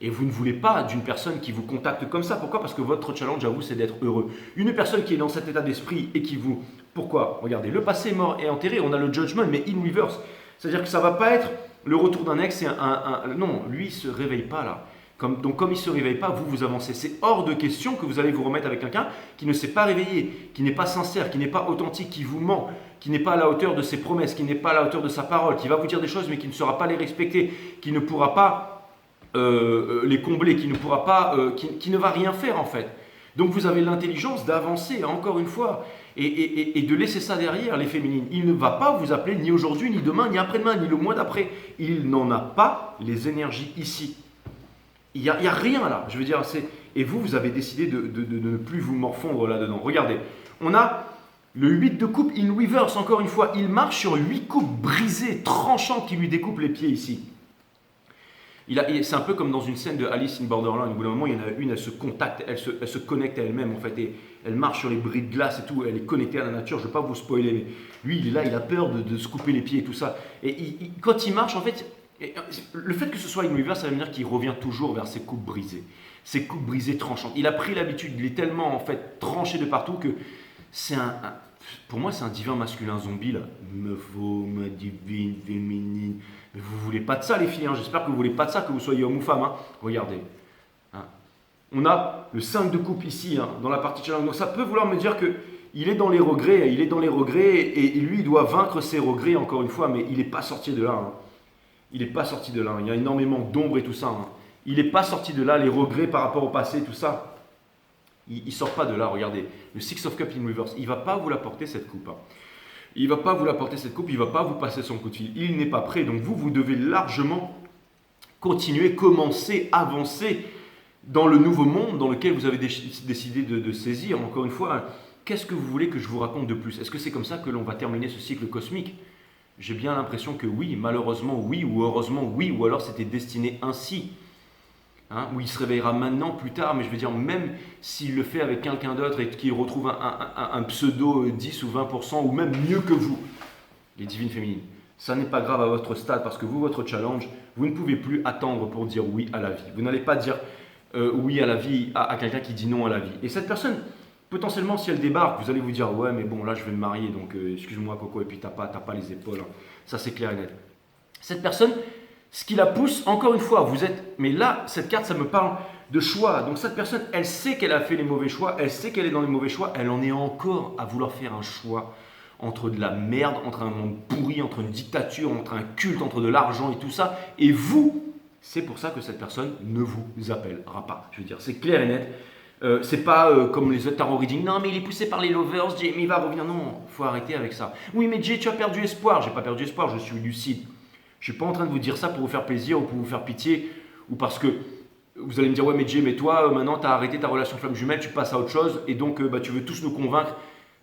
Et vous ne voulez pas d'une personne qui vous contacte comme ça. Pourquoi? Parce que votre challenge à vous, c'est d'être heureux. Une personne qui est dans cet état d'esprit et qui vous... Pourquoi? Regardez, le passé est mort et enterré, on a le judgment, mais in reverse. C'est-à-dire que ça ne va pas être le retour d'un ex, non, lui, il ne se réveille pas là. Donc comme il ne se réveille pas, vous avancez. C'est hors de question que vous allez vous remettre avec quelqu'un qui ne s'est pas réveillé, qui n'est pas sincère, qui n'est pas authentique, qui vous ment, qui n'est pas à la hauteur de ses promesses, qui n'est pas à la hauteur de sa parole, qui va vous dire des choses mais qui ne saura pas les respecter, qui ne pourra pas les combler, qui ne va rien faire en fait. Donc vous avez l'intelligence d'avancer, encore une fois, et de laisser ça derrière, les féminines. Il ne va pas vous appeler ni aujourd'hui, ni demain, ni après-demain, ni le mois d'après. Il n'en a pas les énergies ici. Il n'y a rien là, je veux dire, et vous avez décidé de ne plus vous morfondre là-dedans. Regardez, on a le 8 de coupe in reverse, encore une fois, il marche sur 8 coupes brisées, tranchantes qui lui découpent les pieds ici. C'est un peu comme dans une scène de Alice in Borderland, au bout d'un moment, il y en a une, elle se contacte, elle se connecte à elle-même en fait, et elle marche sur les bris de glace et tout, elle est connectée à la nature, je ne veux pas vous spoiler, mais lui, il est là, il a peur de se couper les pieds et tout ça. Et quand il marche, en fait... Et le fait que ce soit in reverse, ça veut dire qu'il revient toujours vers ses coupes brisées. Ses coupes brisées tranchantes. Il a pris l'habitude, il est tellement en fait tranché de partout que c'est pour moi c'est un divin masculin zombie là. Me faut ma divine féminine. Mais vous voulez pas de ça les filles, j'espère que vous voulez pas de ça, que vous soyez homme ou femme. Regardez. On a le 5 de coupe ici, dans la partie challenge. Donc ça peut vouloir me dire que il est dans les regrets, et lui il doit vaincre ses regrets encore une fois, mais il n'est pas sorti de là. Il n'est pas sorti de là. Il y a énormément d'ombre et tout ça. Il n'est pas sorti de là. Les regrets par rapport au passé, tout ça. Il ne sort pas de là. Regardez. Le Six of Cups in reverse. Il ne va pas vous l'apporter cette coupe. Il ne va pas vous l'apporter cette coupe. Il ne va pas vous passer son coup de fil. Il n'est pas prêt. Donc vous devez largement continuer, commencer, avancer dans le nouveau monde dans lequel vous avez décidé de saisir. Encore une fois, qu'est-ce que vous voulez que je vous raconte de plus? Est-ce que c'est comme ça que l'on va terminer ce cycle cosmique? J'ai bien l'impression que oui, malheureusement oui, ou heureusement oui, ou alors c'était destiné ainsi. Où il se réveillera maintenant, plus tard, mais je veux dire, même s'il le fait avec quelqu'un d'autre et qu'il retrouve un pseudo 10 ou 20%, ou même mieux que vous, les divines féminines, ça n'est pas grave à votre stade, parce que vous, votre challenge, vous ne pouvez plus attendre pour dire oui à la vie. Vous n'allez pas dire oui à la vie à quelqu'un qui dit non à la vie. Et cette personne... Potentiellement, si elle débarque, vous allez vous dire « Ouais, mais bon, là, je vais me marier, donc excuse-moi, Coco, et puis t'as pas les épaules. » Ça, c'est clair et net. Cette personne, ce qui la pousse, encore une fois, vous êtes... Mais là, cette carte, ça me parle de choix. Donc cette personne, elle sait qu'elle a fait les mauvais choix, elle sait qu'elle est dans les mauvais choix, elle en est encore à vouloir faire un choix entre de la merde, entre un monde pourri, entre une dictature, entre un culte, entre de l'argent et tout ça. Et vous, c'est pour ça que cette personne ne vous appellera pas. Je veux dire, c'est clair et net. C'est pas comme les autres tarot reading. Non, mais il est poussé par les lovers, Jay, mais il va revenir. Non, il faut arrêter avec ça. Oui, mais Jay, tu as perdu espoir. J'ai pas perdu espoir, je suis lucide. Je suis pas en train de vous dire ça pour vous faire plaisir ou pour vous faire pitié ou parce que vous allez me dire, ouais, mais Jay, mais toi, maintenant, tu as arrêté ta relation flamme jumelle, tu passes à autre chose et donc tu veux tous nous convaincre.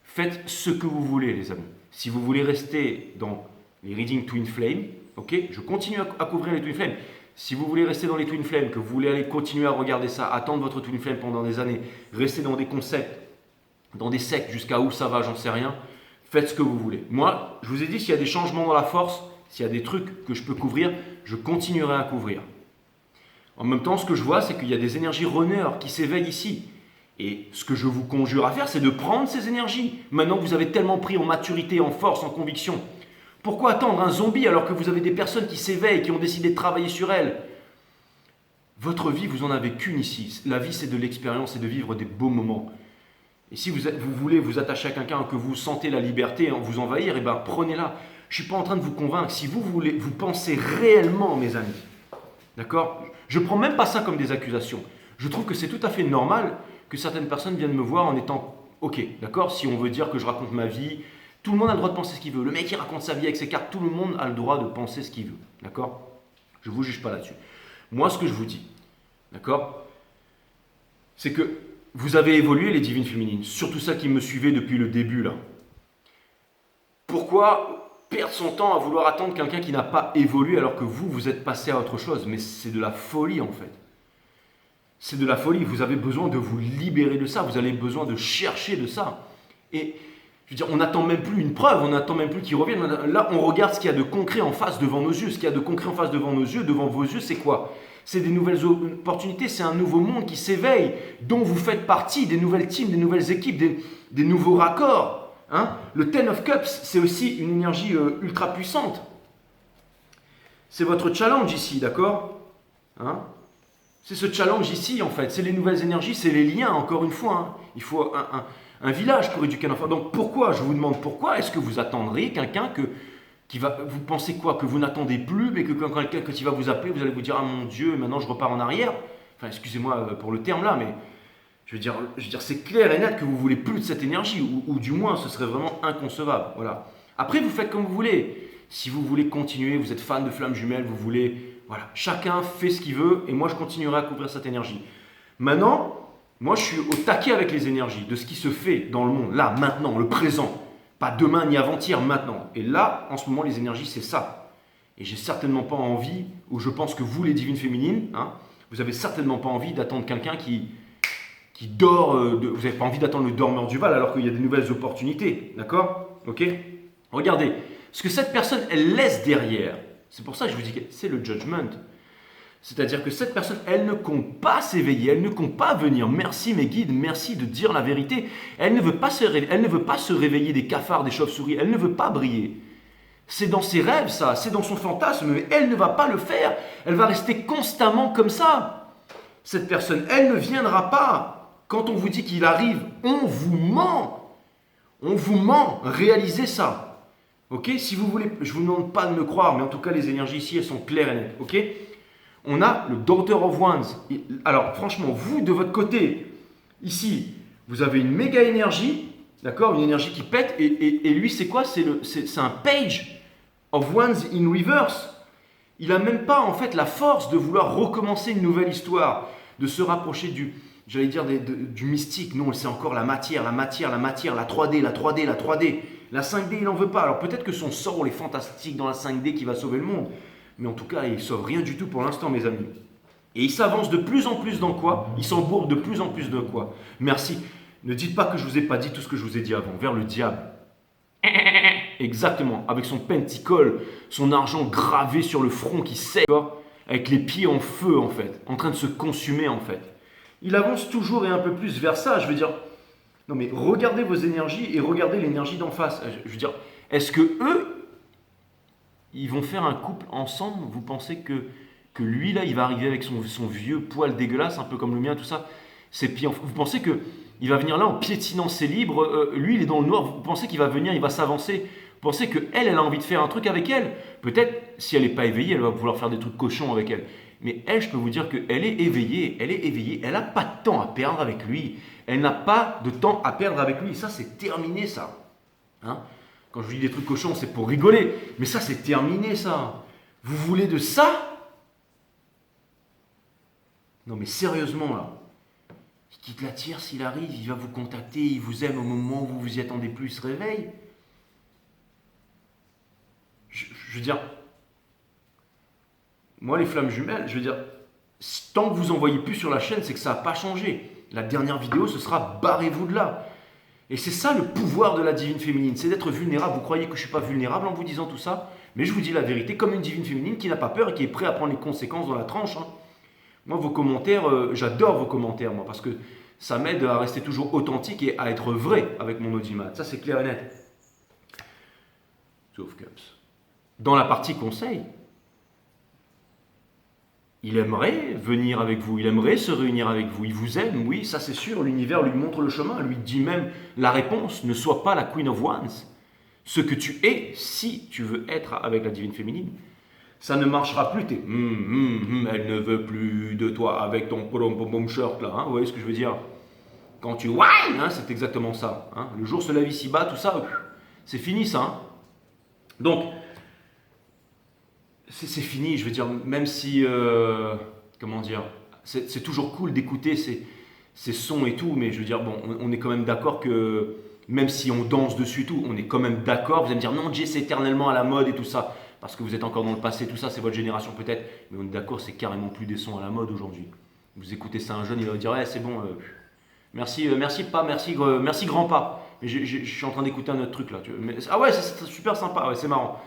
Faites ce que vous voulez, les amis. Si vous voulez rester dans les readings Twin Flame, ok, je continue à couvrir les Twin Flame. Si vous voulez rester dans les Twin Flames, que vous voulez aller continuer à regarder ça, attendre votre Twin Flame pendant des années, rester dans des concepts, dans des sectes, jusqu'à où ça va, j'en sais rien, faites ce que vous voulez. Moi, je vous ai dit, s'il y a des changements dans la force, s'il y a des trucs que je peux couvrir, je continuerai à couvrir. En même temps, ce que je vois, c'est qu'il y a des énergies runners qui s'éveillent ici. Et ce que je vous conjure à faire, c'est de prendre ces énergies. Maintenant que vous avez tellement pris en maturité, en force, en conviction, Pourquoi attendre un zombie alors que vous avez des personnes qui s'éveillent, qui ont décidé de travailler sur elles? Votre vie, vous en avez qu'une ici. La vie, c'est de l'expérience et de vivre des beaux moments. Et si vous voulez vous attacher à quelqu'un, que vous sentez la liberté en vous envahir, eh ben prenez-la. Je ne suis pas en train de vous convaincre. Si vous voulez, vous pensez réellement, mes amis, d'accord? Je ne prends même pas ça comme des accusations. Je trouve que c'est tout à fait normal que certaines personnes viennent me voir en étant ok, d'accord? Si on veut dire que je raconte ma vie, tout le monde a le droit de penser ce qu'il veut. Le mec, il raconte sa vie avec ses cartes, tout le monde a le droit de penser ce qu'il veut, d'accord? Je ne vous juge pas là-dessus. Moi, ce que je vous dis, d'accord, c'est que vous avez évolué, les divines féminines, surtout ça qui me suivait depuis le début, là. Pourquoi perdre son temps à vouloir attendre quelqu'un qui n'a pas évolué alors que vous êtes passé à autre chose? Mais c'est de la folie, en fait. C'est de la folie. Vous avez besoin de vous libérer de ça. Vous avez besoin de chercher de ça. Et je veux dire, on n'attend même plus une preuve, on n'attend même plus qu'il revienne. Là, on regarde ce qu'il y a de concret en face devant nos yeux. Ce qu'il y a de concret en face devant nos yeux, devant vos yeux, c'est quoi? C'est des nouvelles opportunités, c'est un nouveau monde qui s'éveille, dont vous faites partie, des nouvelles teams, des nouvelles équipes, des nouveaux raccords. Hein? Le Ten of Cups, c'est aussi une énergie ultra puissante. C'est votre challenge ici, d'accord? Hein? C'est ce challenge ici, en fait. C'est les nouvelles énergies, c'est les liens, encore une fois. Hein. Il faut un village pour éduquer un enfant. Donc pourquoi, je vous demande pourquoi est-ce que vous attendriez quelqu'un qui va, vous pensez quoi? Que vous n'attendez plus, mais que quand quelqu'un qui va vous appeler, vous allez vous dire « Ah mon Dieu, maintenant je repars en arrière ». Enfin, excusez-moi pour le terme là, mais je veux dire c'est clair et net que vous voulez plus de cette énergie, ou du moins ce serait vraiment inconcevable. Voilà. Après, vous faites comme vous voulez. Si vous voulez continuer, vous êtes fan de flammes jumelles, vous voulez... Voilà, chacun fait ce qu'il veut, et moi je continuerai à couvrir cette énergie. Maintenant, moi je suis au taquet avec les énergies, de ce qui se fait dans le monde, là, maintenant, le présent. Pas demain ni avant-hier, maintenant. Et là, en ce moment, les énergies, c'est ça. Et j'ai certainement pas envie, ou je pense que vous, les divines féminines, hein, vous avez certainement pas envie d'attendre quelqu'un qui dort, vous n'avez pas envie d'attendre le dormeur du Val alors qu'il y a des nouvelles opportunités. D'accord? Ok? Regardez, ce que cette personne, elle laisse derrière, c'est pour ça que je vous dis que c'est le judgment. C'est-à-dire que cette personne, elle ne compte pas s'éveiller, elle ne compte pas venir. Merci mes guides, merci de dire la vérité. Elle ne veut pas se réveiller des cafards, des chauves-souris, elle ne veut pas briller. C'est dans ses rêves ça, c'est dans son fantasme, mais elle ne va pas le faire. Elle va rester constamment comme ça. Cette personne, elle ne viendra pas. Quand on vous dit qu'il arrive, on vous ment. On vous ment, réalisez ça. Ok? Si vous voulez, je ne vous demande pas de me croire, mais en tout cas les énergies ici, elles sont claires et nettes. Ok? On a le Daughter of Wands. Alors franchement, vous de votre côté, ici, vous avez une méga énergie, d'accord, une énergie qui pète, et lui c'est quoi? C'est un Page of Wands in reverse. Il n'a même pas en fait la force de vouloir recommencer une nouvelle histoire, de se rapprocher du mystique. Non, c'est encore la matière, la 3D, la 3D, la 3D. La 5D, il n'en veut pas. Alors peut-être que son sort est fantastique dans la 5D qui va sauver le monde. Mais en tout cas, il ne sauve rien du tout pour l'instant, mes amis. Et il s'avance de plus en plus dans quoi? Il s'embourbe de plus en plus de quoi? Merci. Ne dites pas que je ne vous ai pas dit tout ce que je vous ai dit avant. Vers le diable. Exactement. Avec son penticole, son argent gravé sur le front qui saigne. Avec les pieds en feu, en fait. En train de se consumer, en fait. Il avance toujours et un peu plus vers ça. Je veux dire, non mais regardez vos énergies et regardez l'énergie d'en face. Je veux dire, est-ce que eux, ils vont faire un couple ensemble? Vous pensez que lui, là, il va arriver avec son vieux poil dégueulasse, un peu comme le mien, tout ça, ses pieds en... Vous pensez qu'il va venir là en piétinant ses libres? Lui, il est dans le noir. Vous pensez qu'il va venir, il va s'avancer? Vous pensez qu'elle a envie de faire un truc avec elle? Peut-être, si elle n'est pas éveillée, elle va vouloir faire des trucs cochons avec elle. Mais elle, je peux vous dire qu'elle est éveillée, elle n'a pas de temps à perdre avec lui. Elle n'a pas de temps à perdre avec lui. Ça, c'est terminé, ça. Hein? Quand je vous dis des trucs cochons, c'est pour rigoler. Mais ça, c'est terminé, ça. Vous voulez de ça? Non, mais sérieusement, là. Il quitte la tire s'il arrive, il va vous contacter, il vous aime au moment où vous vous y attendez plus, il se réveille. Je veux dire, moi, les flammes jumelles, je veux dire, tant que vous en voyez plus sur la chaîne, c'est que ça n'a pas changé. La dernière vidéo, ce sera barrez-vous de là. Et c'est ça le pouvoir de la divine féminine, c'est d'être vulnérable. Vous croyez que je ne suis pas vulnérable en vous disant tout ça? Mais je vous dis la vérité, comme une divine féminine qui n'a pas peur et qui est prêt à prendre les conséquences dans la tranche. Hein. Moi, vos commentaires, j'adore vos commentaires, moi, parce que ça m'aide à rester toujours authentique et à être vrai avec mon audimat. Ça, c'est clair et net. Two of Cups. dans la partie conseil. Il aimerait venir avec vous, il aimerait se réunir avec vous, il vous aime, oui, ça c'est sûr, l'univers lui montre le chemin, lui dit même la réponse, ne sois pas la Queen of Wands. Ce que tu es, si tu veux être avec la divine féminine, ça ne marchera plus, elle ne veut plus de toi avec ton pom shirt là, hein, vous voyez ce que je veux dire? Quand tu whine, hein, c'est exactement ça. Hein, le jour se lève ici-bas, tout ça, c'est fini ça. Hein. Donc, c'est fini, je veux dire, même si, comment dire, c'est toujours cool d'écouter ces sons et tout, mais je veux dire, bon, on est quand même d'accord que, même si on danse dessus tout, on est quand même d'accord, vous allez me dire, non, Jay, c'est éternellement à la mode et tout ça, parce que vous êtes encore dans le passé, tout ça, c'est votre génération peut-être, mais on est d'accord, c'est carrément plus des sons à la mode aujourd'hui. Vous écoutez ça à un jeune, il va vous dire, ouais, c'est bon, merci, merci pas, merci grand pas, mais je suis en train d'écouter un autre truc là, ah ouais, c'est super sympa, ouais, c'est marrant.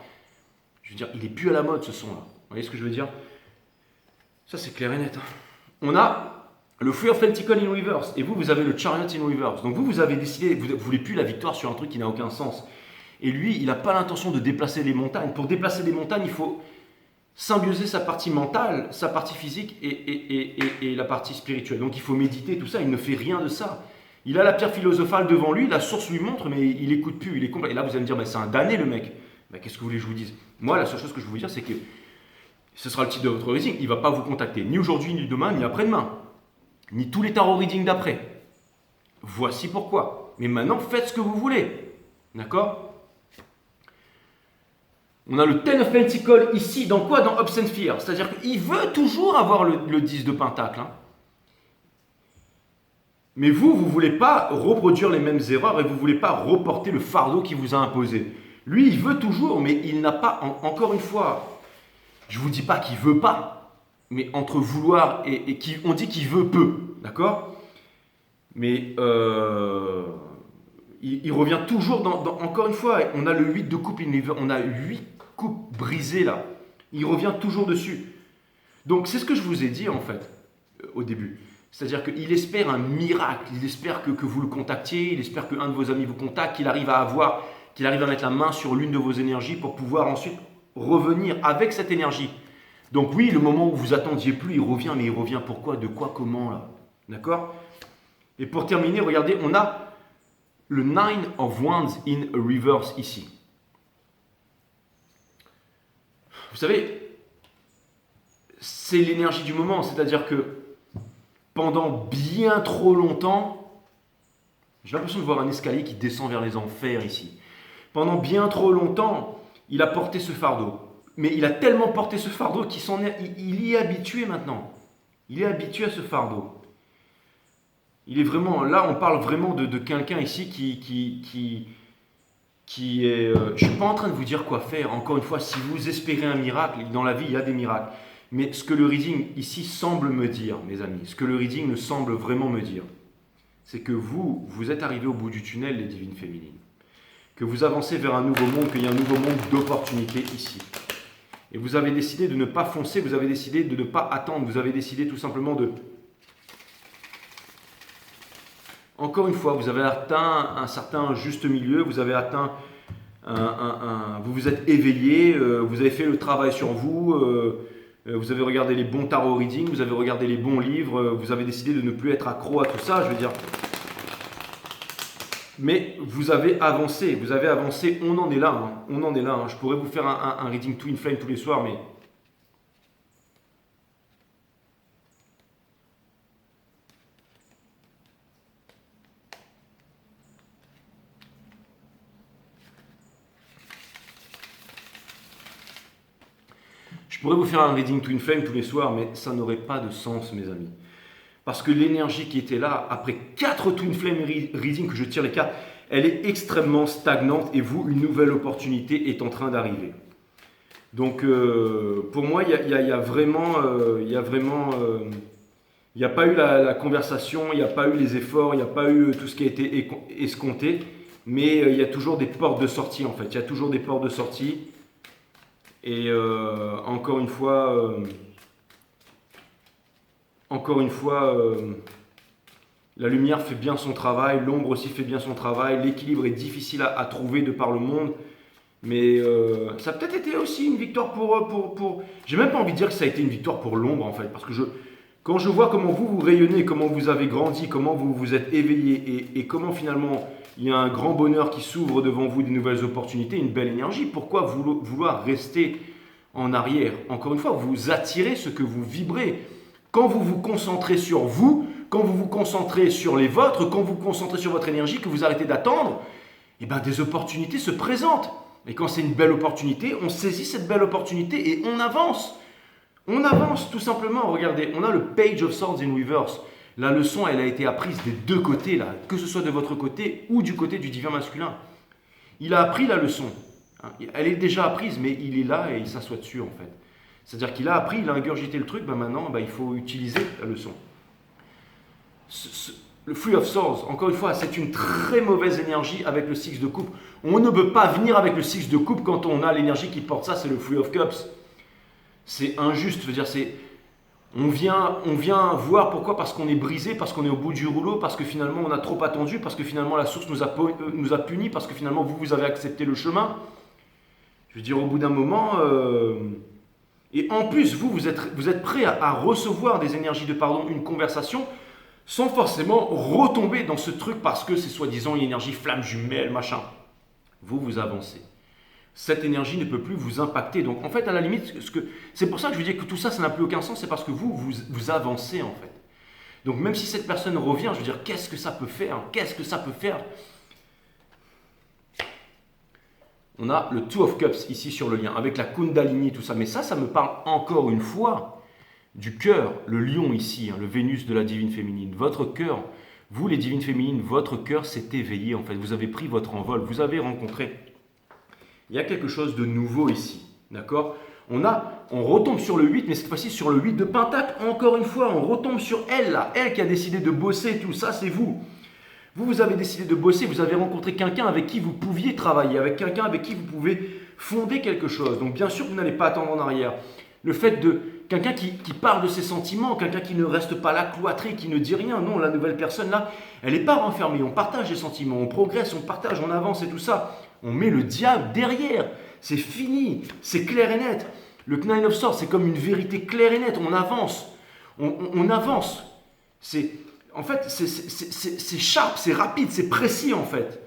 Je veux dire, il est plus à la mode ce son-là. Vous voyez ce que je veux dire? Ça, c'est clair et net. Hein. On a le Free of Pentacle in reverse. Et vous avez le Chariot in reverse. Donc vous avez décidé, vous ne voulez plus la victoire sur un truc qui n'a aucun sens. Et lui, il n'a pas l'intention de déplacer les montagnes. Pour déplacer les montagnes, il faut symbioser sa partie mentale, sa partie physique et la partie spirituelle. Donc il faut méditer, tout ça. Il ne fait rien de ça. Il a la pierre philosophale devant lui, la source lui montre, mais il n'écoute plus. Il est complet. Et là, vous allez me dire, mais c'est un damné le mec. Ben, qu'est-ce que vous voulez que je vous dise? Moi, la seule chose que je veux vous dire, c'est que ce sera le titre de votre reading. Il ne va pas vous contacter ni aujourd'hui, ni demain, ni après-demain, ni tous les tarot readings d'après. Voici pourquoi. Mais maintenant, faites ce que vous voulez. D'accord? On a le Ten of Pentacles ici. Dans quoi? Dans Hopes and Fear. C'est-à-dire qu'il veut toujours avoir le 10 de Pentacle. Hein. Mais vous ne voulez pas reproduire les mêmes erreurs et vous ne voulez pas reporter le fardeau qui vous a imposé. Lui, il veut toujours, mais il n'a pas, encore une fois, je ne vous dis pas qu'il ne veut pas, mais entre vouloir et on dit qu'il veut peu, d'accord? Mais il revient toujours encore une fois, on a le 8 de coupe, on a 8 coupes brisées là. Il revient toujours dessus. Donc c'est ce que je vous ai dit en fait, au début. C'est-à-dire qu'il espère un miracle, il espère que vous le contactiez, il espère qu'un de vos amis vous contacte, qu'il arrive à mettre la main sur l'une de vos énergies pour pouvoir ensuite revenir avec cette énergie. Donc oui, le moment où vous attendiez plus, il revient, mais il revient pourquoi, de quoi, comment là? D'accord? Et pour terminer, regardez, on a le Nine of Wands in reverse ici. Vous savez, c'est l'énergie du moment, c'est-à-dire que pendant bien trop longtemps, j'ai l'impression de voir un escalier qui descend vers les enfers ici. Pendant bien trop longtemps, il a porté ce fardeau. Mais il a tellement porté ce fardeau il y est habitué maintenant. Il est habitué à ce fardeau. Il est vraiment, là on parle vraiment de quelqu'un ici qui est... je ne suis pas en train de vous dire quoi faire. Encore une fois, si vous espérez un miracle, dans la vie il y a des miracles. Mais ce que le reading ici semble me dire, mes amis, ce que le reading ne semble vraiment me dire, c'est que vous êtes arrivés au bout du tunnel, les divines féminines. Que vous avancez vers un nouveau monde, qu'il y a un nouveau monde d'opportunités ici. Et vous avez décidé de ne pas foncer, vous avez décidé de ne pas attendre, vous avez décidé tout simplement de... Encore une fois, vous avez atteint un certain juste milieu, vous avez atteint vous vous êtes éveillé, vous avez fait le travail sur vous, vous avez regardé les bons tarot readings, vous avez regardé les bons livres, vous avez décidé de ne plus être accro à tout ça, je veux dire... Mais vous avez avancé, on en est là, hein, on en est là. Hein. Je pourrais vous faire un reading Twin Flame tous les soirs, mais... Je pourrais vous faire un reading Twin Flame tous les soirs, mais ça n'aurait pas de sens, mes amis. Parce que l'énergie qui était là, après 4 Twin Flame reading que je tire les cartes, elle est extrêmement stagnante et vous, une nouvelle opportunité est en train d'arriver. Donc, pour moi, il n'y a pas eu la conversation, il n'y a pas eu les efforts, il n'y a pas eu tout ce qui a été escompté, mais il y a toujours des portes de sortie, en fait. Il y a toujours des portes de sortie. Et encore une fois... la lumière fait bien son travail, l'ombre aussi fait bien son travail, l'équilibre est difficile à trouver de par le monde, Mais ça a peut-être été aussi une victoire pour... J'ai même pas envie de dire que ça a été une victoire pour l'ombre en fait, parce que quand je vois comment vous rayonnez, comment vous avez grandi, comment vous vous êtes éveillé et comment finalement il y a un grand bonheur qui s'ouvre devant vous, des nouvelles opportunités, une belle énergie, pourquoi vouloir rester en arrière? Encore une fois, vous attirez ce que vous vibrez. Quand vous vous concentrez sur vous, quand vous vous concentrez sur les vôtres, quand vous vous concentrez sur votre énergie, que vous arrêtez d'attendre, eh ben des opportunités se présentent. Et quand c'est une belle opportunité, on saisit cette belle opportunité et on avance. On avance tout simplement. Regardez, on a le Page of Swords in Reverse. La leçon, elle a été apprise des deux côtés, là, que ce soit de votre côté ou du côté du divin masculin. Il a appris la leçon. Elle est déjà apprise, mais il est là et il s'assoit dessus en fait. C'est-à-dire qu'il a appris, il a ingurgité le truc, ben maintenant il faut utiliser la leçon. Le Three of Swords, encore une fois, c'est une très mauvaise énergie avec le Six de coupe. On ne peut pas venir avec le Six de coupe quand on a l'énergie qui porte ça, c'est le Three of Cups. C'est injuste, je veux dire, on vient voir pourquoi, parce qu'on est brisé, parce qu'on est au bout du rouleau, parce que finalement on a trop attendu, parce que finalement la source nous a punis, parce que finalement vous avez accepté le chemin. Je veux dire, au bout d'un moment... Et en plus, vous êtes prêt à recevoir des énergies de pardon, une conversation, sans forcément retomber dans ce truc parce que c'est soi-disant une énergie flamme jumelle, machin. Vous avancez. Cette énergie ne peut plus vous impacter. Donc en fait, à la limite, c'est pour ça que je vous dis que tout ça, ça n'a plus aucun sens, c'est parce que vous avancez en fait. Donc même si cette personne revient, je veux dire, qu'est-ce que ça peut faire? Qu'est-ce que ça peut faire? On a le Two of Cups ici sur le lien, avec la Kundalini et tout ça. Mais ça me parle encore une fois du cœur, le lion ici, le Vénus de la divine féminine. Votre cœur, vous les divines féminines, votre cœur s'est éveillé en fait. Vous avez pris votre envol, vous avez rencontré. Il y a quelque chose de nouveau ici, d'accord? On retombe sur le 8, mais cette fois-ci sur le 8 de Pentacle. Encore une fois, on retombe sur elle là, elle qui a décidé de bosser tout ça, c'est vous. Vous avez décidé de bosser, vous avez rencontré quelqu'un avec qui vous pouviez travailler, avec quelqu'un avec qui vous pouvez fonder quelque chose. Donc bien sûr, vous n'allez pas attendre en arrière. Le fait de quelqu'un qui parle de ses sentiments, quelqu'un qui ne reste pas là cloîtré, qui ne dit rien. Non, la nouvelle personne là, elle n'est pas renfermée. On partage les sentiments, on progresse, on partage, on avance et tout ça. On met le diable derrière. C'est fini, c'est clair et net. Le Nine of Swords, c'est comme une vérité claire et nette. On avance, on avance. En fait, c'est sharp, c'est rapide, c'est précis en fait.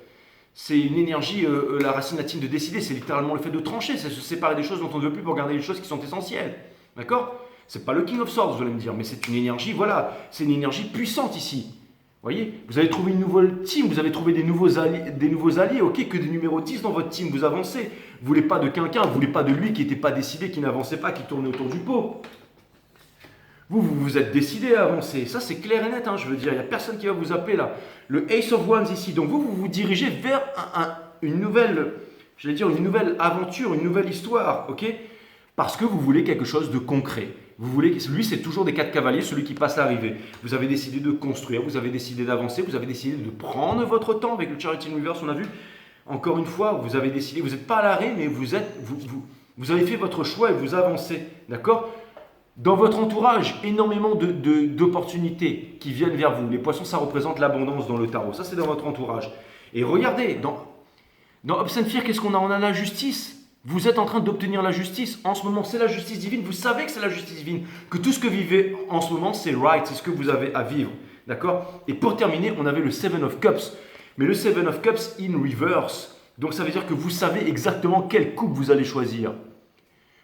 C'est une énergie, la racine latine de décider, c'est littéralement le fait de trancher, c'est se séparer des choses dont on ne veut plus pour garder les choses qui sont essentielles. D'accord? C'est pas le King of Swords, vous allez me dire, mais c'est une énergie, voilà, c'est une énergie puissante ici. Vous voyez? Vous avez trouvé une nouvelle team, vous avez trouvé des nouveaux alliés, ok, que des numéros 10 dans votre team, vous avancez. Vous voulez pas de quelqu'un, vous voulez pas de lui qui n'était pas décidé, qui n'avançait pas, qui tournait autour du pot. Vous êtes décidé à avancer. Ça, c'est clair et net, je veux dire. Il n'y a personne qui va vous appeler là. Le Ace of Wands ici. Donc vous dirigez vers une nouvelle, une nouvelle aventure, une nouvelle histoire, ok? Parce que vous voulez quelque chose de concret. Lui, c'est toujours des 4 cavaliers, celui qui passe l'arrivée. Vous avez décidé de construire, vous avez décidé d'avancer, vous avez décidé de prendre votre temps avec le Charity Reverse, on a vu. Encore une fois, vous avez décidé, vous n'êtes pas à l'arrêt, mais vous avez fait votre choix et vous avancez, d'accord? Dans votre entourage, énormément d'opportunités qui viennent vers vous. Les poissons, ça représente l'abondance dans le tarot. Ça, c'est dans votre entourage. Et regardez, dans Obs and Fear, qu'est-ce qu'on a? On a la justice. Vous êtes en train d'obtenir la justice. En ce moment, c'est la justice divine. Vous savez que c'est la justice divine. Que tout ce que vous vivez en ce moment, c'est right. C'est ce que vous avez à vivre. D'accord? Et pour terminer, on avait le Seven of Cups. Mais le Seven of Cups in reverse. Donc, ça veut dire que vous savez exactement quelle coupe vous allez choisir.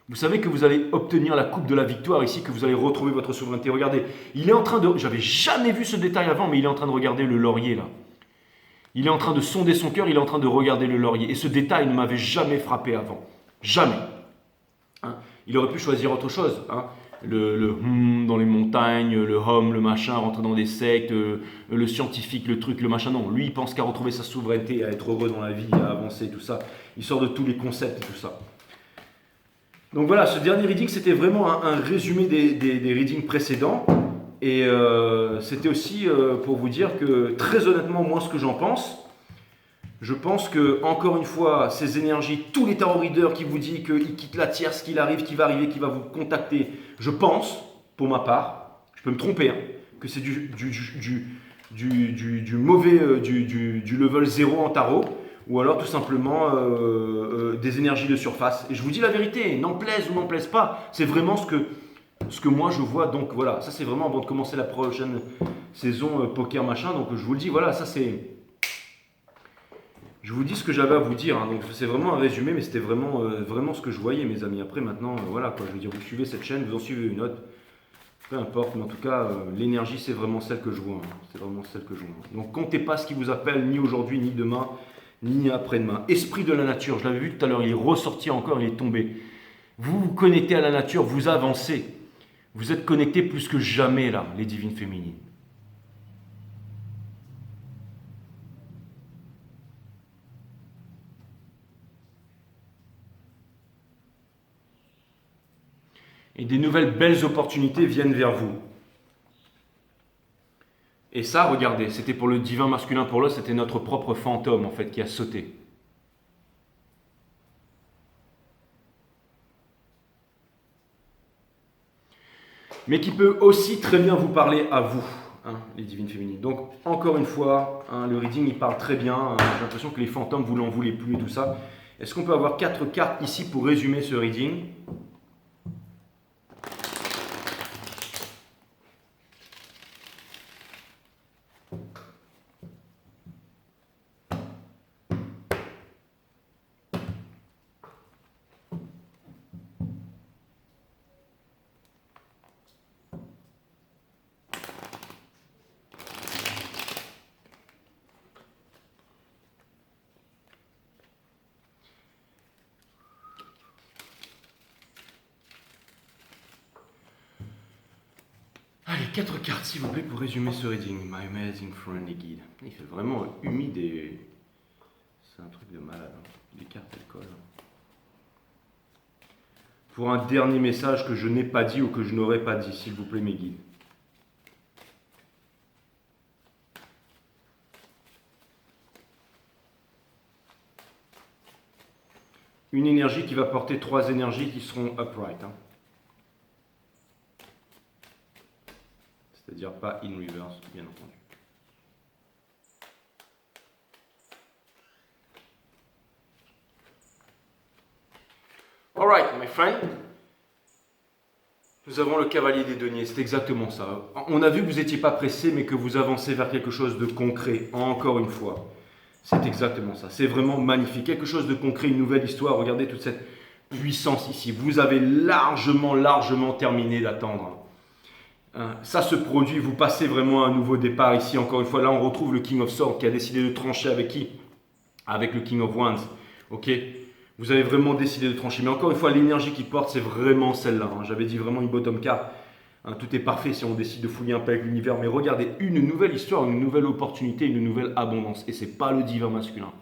Vous savez que vous allez obtenir la coupe de la victoire ici, que vous allez retrouver votre souveraineté. Regardez, il est en train de... J'avais jamais vu ce détail avant, mais il est en train de regarder le laurier là. Il est en train de sonder son cœur, il est en train de regarder le laurier. Et ce détail ne m'avait jamais frappé avant. Jamais. Il aurait pu choisir autre chose. Le dans les montagnes, le hum, le machin, rentrer dans des sectes, le scientifique, le truc, le machin. Non, lui, il pense qu'à retrouver sa souveraineté, à être heureux dans la vie, à avancer, tout ça. Il sort de tous les concepts et tout ça. Donc voilà, ce dernier reading, c'était vraiment un résumé des readings précédents. Et c'était aussi pour vous dire que, très honnêtement, moi, ce que j'en pense, je pense que, encore une fois, ces énergies, tous les tarot readers qui vous disent qu'il quitte la tierce, qu'il arrive, qu'il va arriver, qu'il va vous contacter, je pense, pour ma part, je peux me tromper, que c'est du mauvais, du level 0 en tarot. ou alors tout simplement des énergies de surface. Et je vous dis la vérité, n'en plaise ou n'en plaise pas, c'est vraiment ce que moi je vois. Donc voilà, ça c'est vraiment avant de commencer la prochaine saison poker machin. Donc je vous le dis, voilà, ça c'est... Je vous dis ce que j'avais à vous dire, hein. Donc c'est vraiment un résumé, mais c'était vraiment ce que je voyais, mes amis. Après maintenant, voilà quoi, je veux dire, vous suivez cette chaîne, vous en suivez une autre, peu importe, mais en tout cas, l'énergie c'est vraiment celle que je vois, hein. C'est vraiment celle que je vois. Donc comptez pas ce qui vous appelle, ni aujourd'hui, ni demain, ni après-demain. Esprit de la nature, je l'avais vu tout à l'heure, il est ressorti encore, il est tombé. Vous vous connectez à la nature, vous avancez. Vous êtes connectés plus que jamais là, les divines féminines. Et des nouvelles belles opportunités viennent vers vous. Et ça, regardez, c'était pour le divin masculin, pour l'autre, c'était notre propre fantôme en fait qui a sauté. Mais qui peut aussi très bien vous parler à vous, hein, les divines féminines. Donc, encore une fois, hein, le reading, il parle très bien. Hein, j'ai l'impression que les fantômes, vous n'en voulez plus et tout ça. Est-ce qu'on peut avoir 4 cartes ici pour résumer ce reading ? Allez, 4 cartes s'il vous plaît pour résumer ce reading. My amazing friendly guide. Il fait vraiment humide et... C'est un truc de malade. Hein. Les cartes, elles collent. Pour un dernier message que je n'ai pas dit ou que je n'aurais pas dit, s'il vous plaît mes guides. Une énergie qui va porter 3 énergies qui seront upright. Hein. C'est-à-dire pas in reverse, bien entendu. Alright, my friend. Nous avons le cavalier des deniers, c'est exactement ça. On a vu que vous n'étiez pas pressé, mais que vous avancez vers quelque chose de concret, encore une fois. C'est exactement ça, c'est vraiment magnifique. Quelque chose de concret, une nouvelle histoire. Regardez toute cette puissance ici. Vous avez largement terminé d'attendre. Ça se produit, vous passez vraiment à un nouveau départ ici. Encore une fois, là on retrouve le King of Swords qui a décidé de trancher avec qui ? Avec le King of Wands. Ok ? Vous avez vraiment décidé de trancher. Mais encore une fois, l'énergie qui porte, c'est vraiment celle-là. Hein. J'avais dit vraiment une bottom card. Hein, tout est parfait si on décide de fouiller un peu avec l'univers. Mais regardez, une nouvelle histoire, une nouvelle opportunité, une nouvelle abondance. Et c'est pas le divin masculin.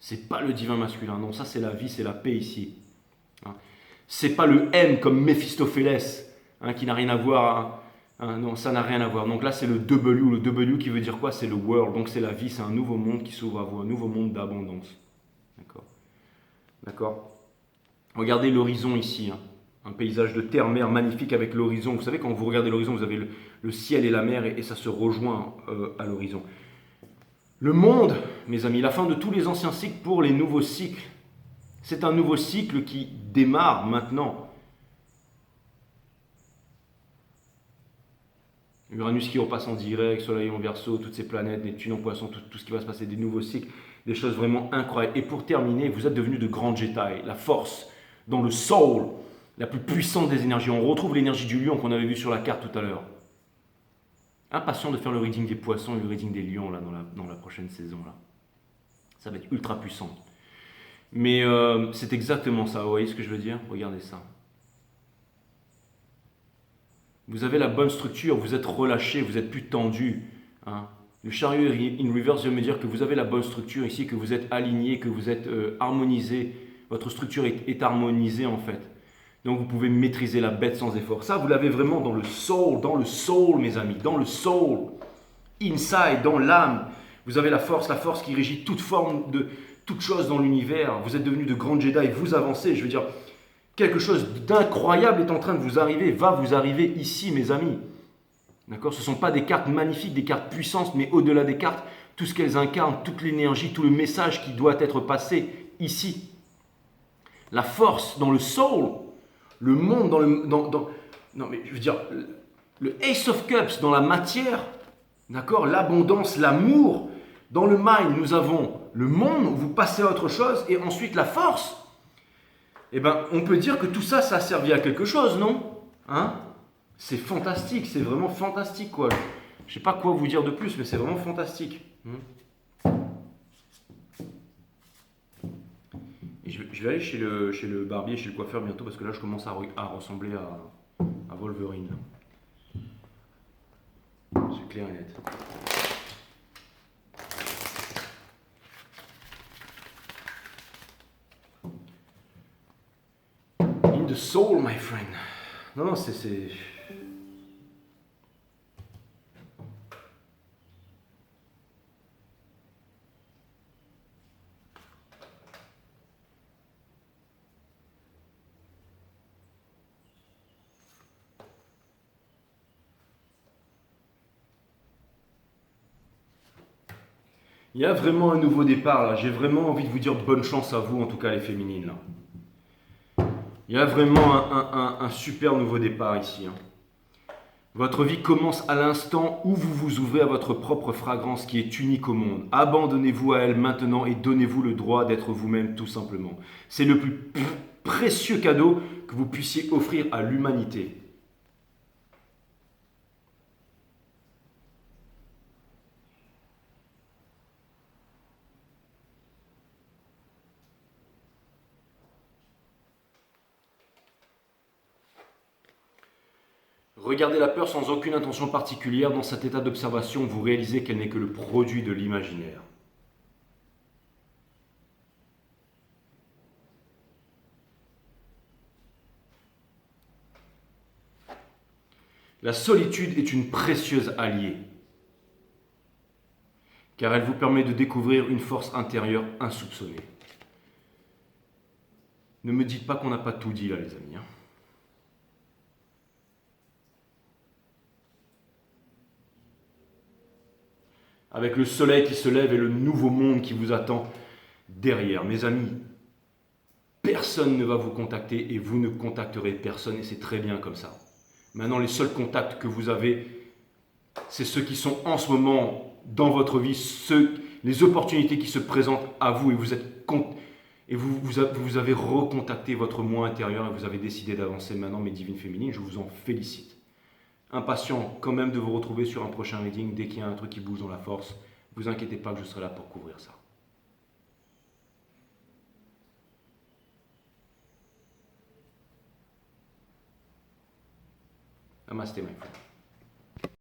C'est pas le divin masculin. Non, ça c'est la vie, c'est la paix ici. Hein. C'est pas le M comme Méphistophélès, hein, qui n'a rien à voir. Hein, non, ça n'a rien à voir. Donc là, c'est le W. Le W qui veut dire quoi ? C'est le world. Donc c'est la vie, c'est un nouveau monde qui s'ouvre à vous, un nouveau monde d'abondance. D'accord ? D'accord ? Regardez l'horizon ici. Hein. Un paysage de terre-mer magnifique avec l'horizon. Vous savez, quand vous regardez l'horizon, vous avez le ciel et la mer et ça se rejoint à l'horizon. Le monde, mes amis, la fin de tous les anciens cycles pour les nouveaux cycles. C'est un nouveau cycle qui démarre maintenant. Uranus qui repasse en direct, Soleil en Verseau, toutes ces planètes, Neptune en Poisson, tout ce qui va se passer, des nouveaux cycles, des choses vraiment incroyables. Et pour terminer, vous êtes devenus de grands Jedi, la force, dans le soul, la plus puissante des énergies. On retrouve l'énergie du lion qu'on avait vu sur la carte tout à l'heure. Impatient de faire le reading des poissons et le reading des lions là, dans la prochaine saison. Là. Ça va être ultra puissant. Mais c'est exactement ça, vous voyez ce que je veux dire ? Regardez ça. Vous avez la bonne structure, vous êtes relâché, vous êtes plus tendu. Hein. Le chariot in reverse vient me dire que vous avez la bonne structure ici, que vous êtes aligné, que vous êtes harmonisé. Votre structure est harmonisée en fait. Donc vous pouvez maîtriser la bête sans effort. Ça, vous l'avez vraiment dans le soul mes amis, dans le soul. Inside, dans l'âme. Vous avez la force qui régit toute forme de toute chose dans l'univers. Vous êtes devenus de grands Jedi, vous avancez, je veux dire... Quelque chose d'incroyable est en train de vous arriver, va vous arriver ici, mes amis. D'accord ? Ce ne sont pas des cartes magnifiques, des cartes puissantes, mais au-delà des cartes, tout ce qu'elles incarnent, toute l'énergie, tout le message qui doit être passé ici. La force dans le soul, le monde dans le... non mais je veux dire, le Ace of Cups dans la matière, d'accord, l'abondance, l'amour. Dans le mind, nous avons le monde où vous passez à autre chose et ensuite la force. Eh bien, on peut dire que tout ça, ça a servi à quelque chose, non? Hein? C'est fantastique, c'est vraiment fantastique, quoi. Je ne sais pas quoi vous dire de plus, mais c'est vraiment fantastique. Et je vais aller chez le barbier, chez le coiffeur bientôt, parce que là, je commence à ressembler à Wolverine. C'est clair et net. In the soul, my friend. Non, c'est... Il y a vraiment un nouveau départ là. J'ai vraiment envie de vous dire bonne chance à vous, en tout cas les féminines là. Il y a vraiment un super nouveau départ ici. Votre vie commence à l'instant où vous vous ouvrez à votre propre fragrance qui est unique au monde. Abandonnez-vous à elle maintenant et donnez-vous le droit d'être vous-même tout simplement. C'est le plus précieux cadeau que vous puissiez offrir à l'humanité. Regardez la peur sans aucune intention particulière. Dans cet état d'observation, vous réalisez qu'elle n'est que le produit de l'imaginaire. La solitude est une précieuse alliée, car elle vous permet de découvrir une force intérieure insoupçonnée. Ne me dites pas qu'on n'a pas tout dit là, les amis. Avec le soleil qui se lève et le nouveau monde qui vous attend derrière. Mes amis, personne ne va vous contacter et vous ne contacterez personne et c'est très bien comme ça. Maintenant, les seuls contacts que vous avez, c'est ceux qui sont en ce moment dans votre vie, les opportunités qui se présentent à vous et vous avez recontacté votre moi intérieur et vous avez décidé d'avancer maintenant, mes divines féminines, je vous en félicite. Impatient quand même de vous retrouver sur un prochain reading dès qu'il y a un truc qui bouge dans la force. Ne vous inquiétez pas que je serai là pour couvrir ça. Namasté, my friend.